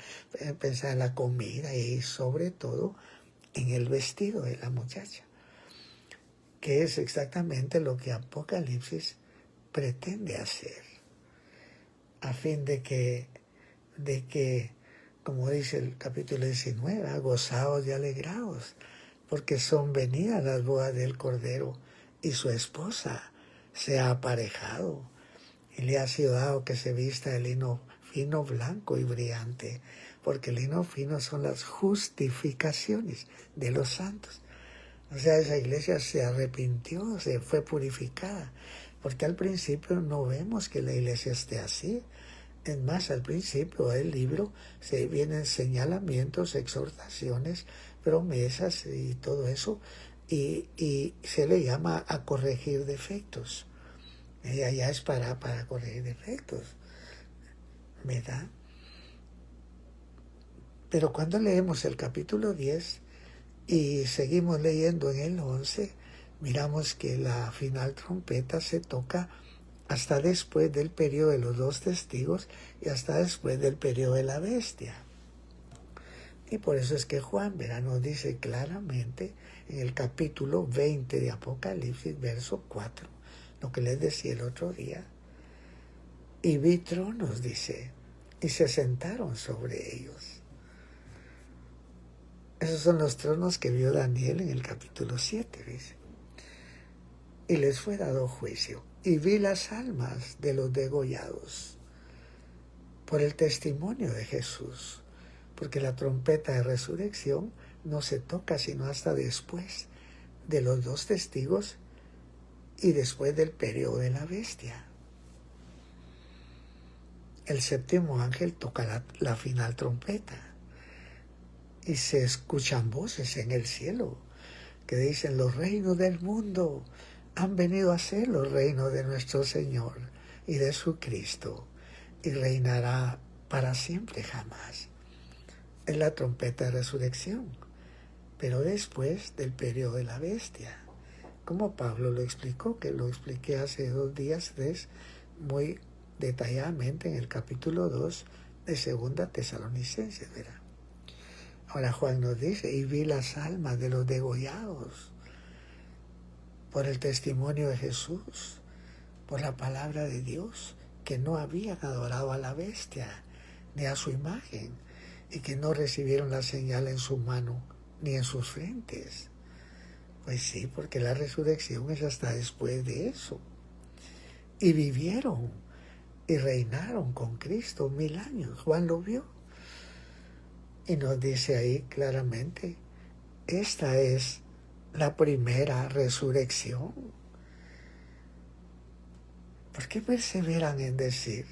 pensar en la comida y sobre todo en el vestido de la muchacha, que es exactamente lo que Apocalipsis pretende hacer, a fin de que como dice el capítulo 19, gozaos y alegraos, porque son venidas las bodas del Cordero y su esposa se ha aparejado y le ha sido dado que se vista de lino fino, blanco y brillante, porque el lino fino son las justificaciones de los santos. O sea, esa iglesia se arrepintió, se fue purificada, porque al principio no vemos que la iglesia esté así. Es más, al principio del libro se vienen señalamientos, exhortaciones, promesas y todo eso, y se le llama a corregir defectos. Y allá es para corregir defectos, ¿verdad? Pero cuando leemos el capítulo 10 y seguimos leyendo en el 11, miramos que la final trompeta se toca hasta después del periodo de los dos testigos y hasta después del periodo de la bestia. Y por eso es que Juan, nos dice claramente en el capítulo 20 de Apocalipsis, verso 4, lo que les decía el otro día, y vi tronos, dice, y se sentaron sobre ellos. Esos son los tronos que vio Daniel en el capítulo 7, dice. Y les fue dado juicio. Y vi las almas de los degollados por el testimonio de Jesús, porque la trompeta de resurrección no se toca sino hasta después de los dos testigos y después del periodo de la bestia. El séptimo ángel toca la final trompeta y se escuchan voces en el cielo que dicen: los reinos del mundo han venido a ser los reinos de nuestro Señor y de su Cristo, y reinará para siempre jamás. Es la trompeta de resurrección, pero después del periodo de la bestia, como Pablo lo explicó, que lo expliqué hace 2 días, es muy detalladamente en el capítulo 2 de Segunda Tesalonicenses, ¿verdad? Ahora Juan nos dice, y vi las almas de los degollados por el testimonio de Jesús, por la palabra de Dios, que no habían adorado a la bestia ni a su imagen, y que no recibieron la señal en su mano ni en sus frentes. Pues sí, porque la resurrección es hasta después de eso. Y vivieron y reinaron con Cristo 1000 años. Juan lo vio. Y nos dice ahí claramente, esta es la primera resurrección. ¿Por qué perseveran en decir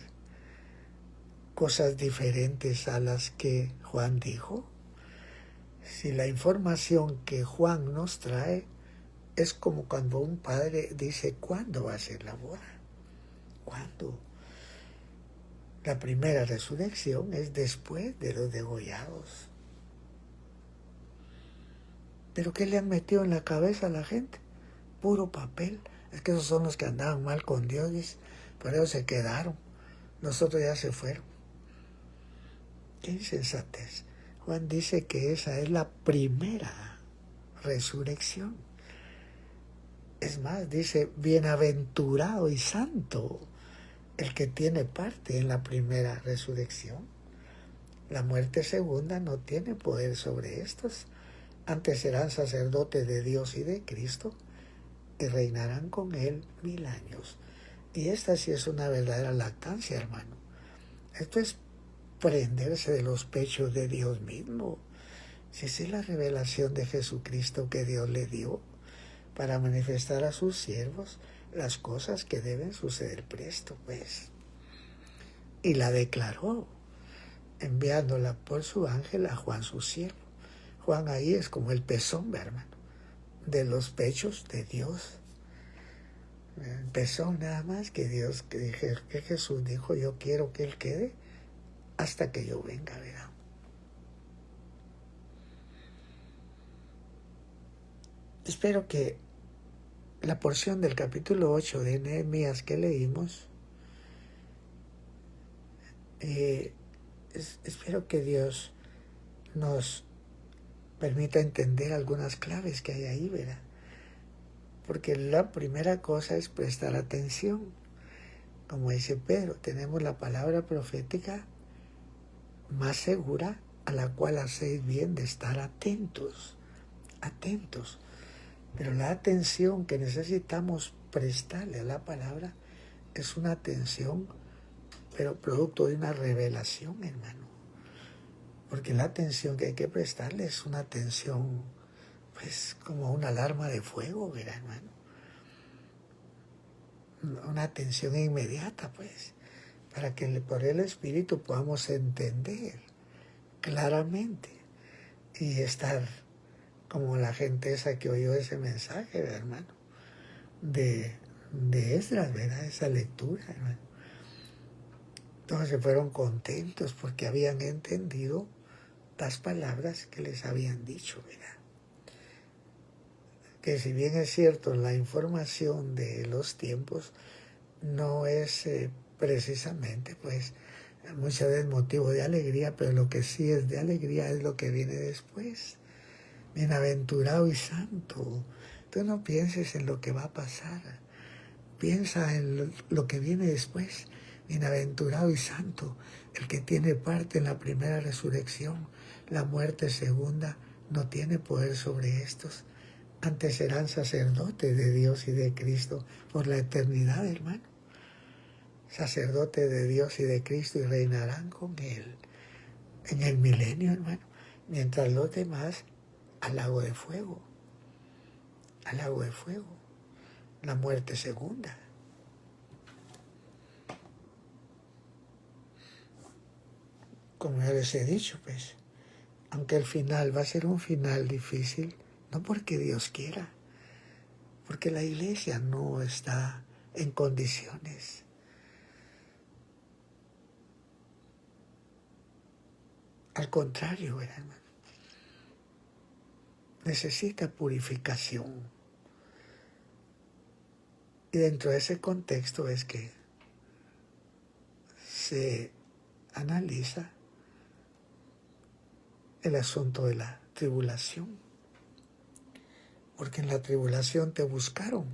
cosas diferentes a las que Juan dijo? Si la información que Juan nos trae es como cuando un padre dice, ¿cuándo va a ser la boda? ¿Cuándo? La primera resurrección es después de los degollados. ¿Pero qué le han metido en la cabeza a la gente? Puro papel. Es que esos son los que andaban mal con Dios, por eso se quedaron. Nosotros ya se fueron. Qué insensatez. Juan dice que esa es la primera resurrección. Es más, dice, bienaventurado y santo el que tiene parte en la primera resurrección. La muerte segunda no tiene poder sobre estos. Antes serán sacerdotes de Dios y de Cristo y reinarán con Él 1000 años. Y esta sí es una verdadera lactancia, hermano. Esto es prenderse de los pechos de Dios mismo. Si es la revelación de Jesucristo que Dios le dio para manifestar a sus siervos las cosas que deben suceder presto, pues. Y la declaró, enviándola por su ángel a Juan su siervo. Juan ahí es como el pezón, hermano, de los pechos de Dios. El pezón nada más que Dios, que Jesús dijo, yo quiero que Él quede hasta que yo venga, ¿verdad? Espero que la porción del capítulo 8 de Nehemías que leímos, espero que Dios nos permita entender algunas claves que hay ahí, ¿verdad? Porque la primera cosa es prestar atención. Como dice Pedro, tenemos la palabra profética más segura a la cual hacéis bien de estar atentos, atentos. Pero la atención que necesitamos prestarle a la palabra es una atención, pero producto de una revelación, hermano. Porque la atención que hay que prestarle es una atención, pues, como una alarma de fuego, ¿verdad, hermano? Una atención inmediata, pues, para que por el Espíritu podamos entender claramente y estar como la gente esa que oyó ese mensaje, ¿verdad, hermano? De Esdras, ¿verdad? Esa lectura, hermano. Todos se fueron contentos porque habían entendido las palabras que les habían dicho, ¿verdad? Que si bien es cierto, la información de los tiempos no es precisamente, pues, muchas veces motivo de alegría, pero lo que sí es de alegría es lo que viene después. Bienaventurado y santo. Tú no pienses en lo que va a pasar, piensa en lo que viene después. Bienaventurado y santo, el que tiene parte en la primera resurrección. La muerte segunda no tiene poder sobre estos. Antes serán sacerdotes de Dios y de Cristo por la eternidad, hermano. Sacerdotes de Dios y de Cristo y reinarán con Él en el milenio, hermano. Mientras los demás al lago de fuego. Al lago de fuego. La muerte segunda. Como ya les he dicho, pues, aunque el final va a ser un final difícil, no porque Dios quiera, porque la iglesia no está en condiciones. Al contrario, hermano, necesita purificación. Y dentro de ese contexto es que se analiza el asunto de la tribulación, porque en la tribulación te buscaron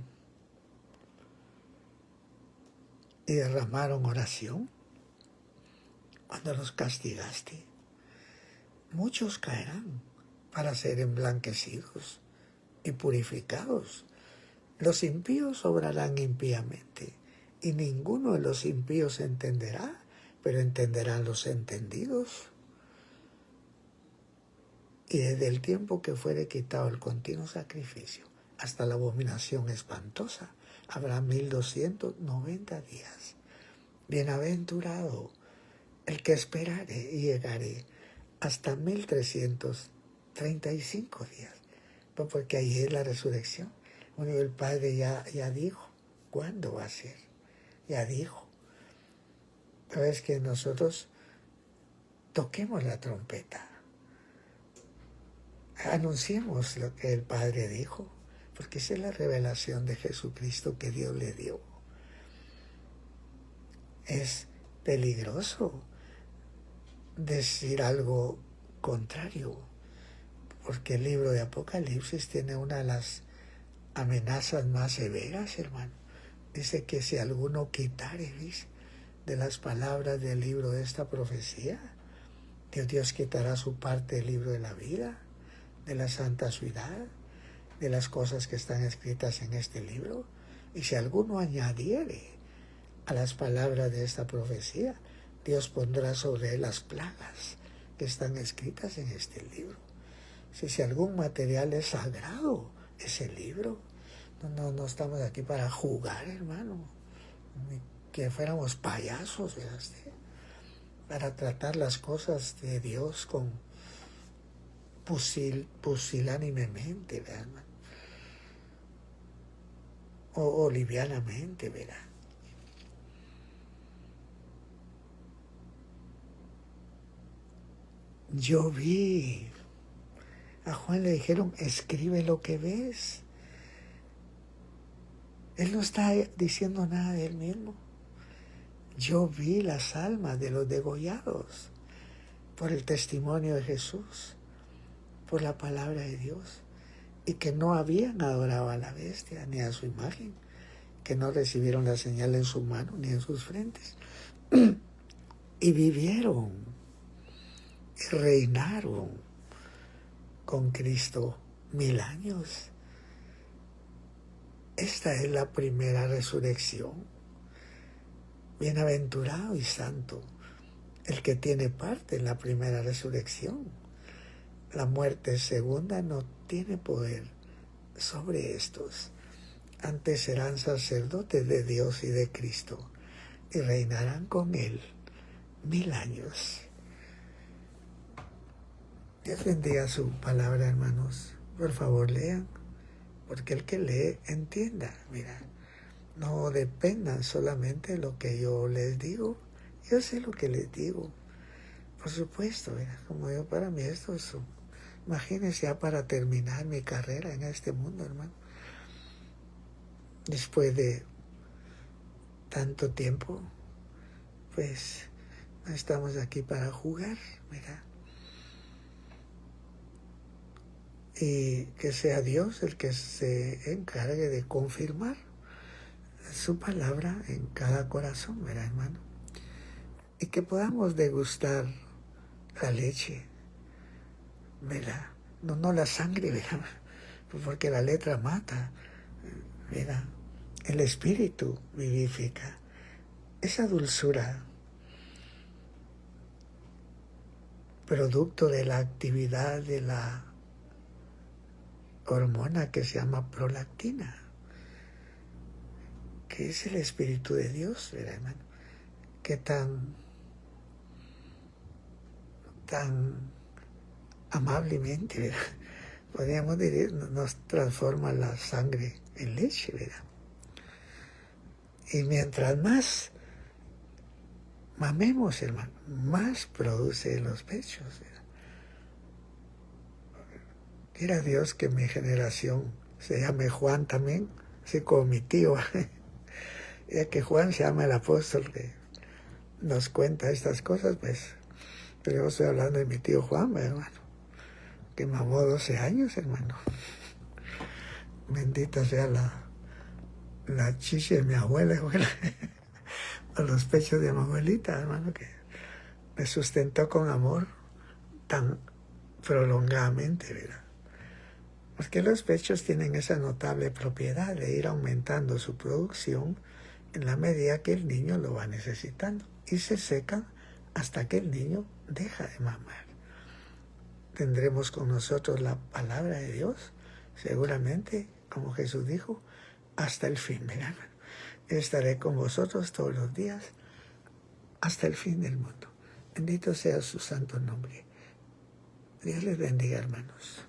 y derramaron oración cuando los castigaste. Muchos caerán para ser emblanquecidos y purificados. Los impíos obrarán impíamente, y ninguno de los impíos entenderá, pero entenderán los entendidos. Y desde el tiempo que fuere quitado el continuo sacrificio hasta la abominación espantosa, habrá 1290 días. Bienaventurado el que esperare y llegaré hasta 1335 días. Pues porque ahí es la resurrección. Bueno, el Padre ya dijo cuándo va a ser. Ya dijo. Pero es que nosotros toquemos la trompeta. Anunciemos lo que el Padre dijo, porque esa es la revelación de Jesucristo que Dios le dio. Es peligroso decir algo contrario, porque el libro de Apocalipsis tiene una de las amenazas más severas, hermano. Dice que si alguno quitare, dice, de las palabras del libro de esta profecía, Dios quitará su parte del libro de la vida, de la santa ciudad, de las cosas que están escritas en este libro. Y si alguno añadiere a las palabras de esta profecía, Dios pondrá sobre él las plagas que están escritas en este libro. Si algún material es sagrado, ese libro, no estamos aquí para jugar, hermano, ni que fuéramos payasos, ¿verdad? Para tratar las cosas de Dios con pusilánimemente, ¿verdad, hermano? O livianamente, ¿verdad? Yo vi, a Juan le dijeron, escribe lo que ves. Él no está diciendo nada de él mismo. Yo vi las almas de los degollados por el testimonio de Jesús, por la palabra de Dios, y que no habían adorado a la bestia ni a su imagen, que no recibieron la señal en su mano ni en sus frentes, y vivieron y reinaron con Cristo 1000 años. Esta es la primera resurrección. Bienaventurado y santo el que tiene parte en la primera resurrección. La muerte segunda no tiene poder sobre estos. Antes serán sacerdotes de Dios y de Cristo y reinarán con Él 1000 años. Dios bendiga su palabra, hermanos. Por favor, lean, porque el que lee entienda. Mira, no dependan solamente de lo que yo les digo. Yo sé lo que les digo. Por supuesto, mira, como yo, para mí esto es, imagínense ya para terminar mi carrera en este mundo, hermano. Después de tanto tiempo, pues no estamos aquí para jugar, mira. Y que sea Dios el que se encargue de confirmar su palabra en cada corazón, ¿verdad, hermano? Y que podamos degustar la leche, ¿verdad? No la sangre, ¿verdad? Porque la letra mata, ¿verdad? El espíritu vivifica. Esa dulzura, producto de la actividad de la hormona que se llama prolactina, que es el Espíritu de Dios, ¿verdad, hermano? Que tan amablemente, ¿verdad? Podríamos decir, nos transforma la sangre en leche, ¿verdad? Y mientras más mamemos, hermano, más produce en los pechos, ¿verdad? Quiera Dios que mi generación se llame Juan también, así como mi tío, ya que Juan se llama el apóstol nos cuenta estas cosas, pues, pero yo estoy hablando de mi tío Juan, hermano, que mamó 12 años, hermano. Bendita sea la chicha de mi abuela, a los pechos de mi abuelita, hermano, que me sustentó con amor tan prolongadamente, ¿verdad? Porque los pechos tienen esa notable propiedad de ir aumentando su producción en la medida que el niño lo va necesitando, y se secan hasta que el niño deja de mamar. Tendremos con nosotros la palabra de Dios, seguramente, como Jesús dijo, hasta el fin, ¿verdad? Estaré con vosotros todos los días hasta el fin del mundo. Bendito sea su santo nombre. Dios les bendiga, hermanos.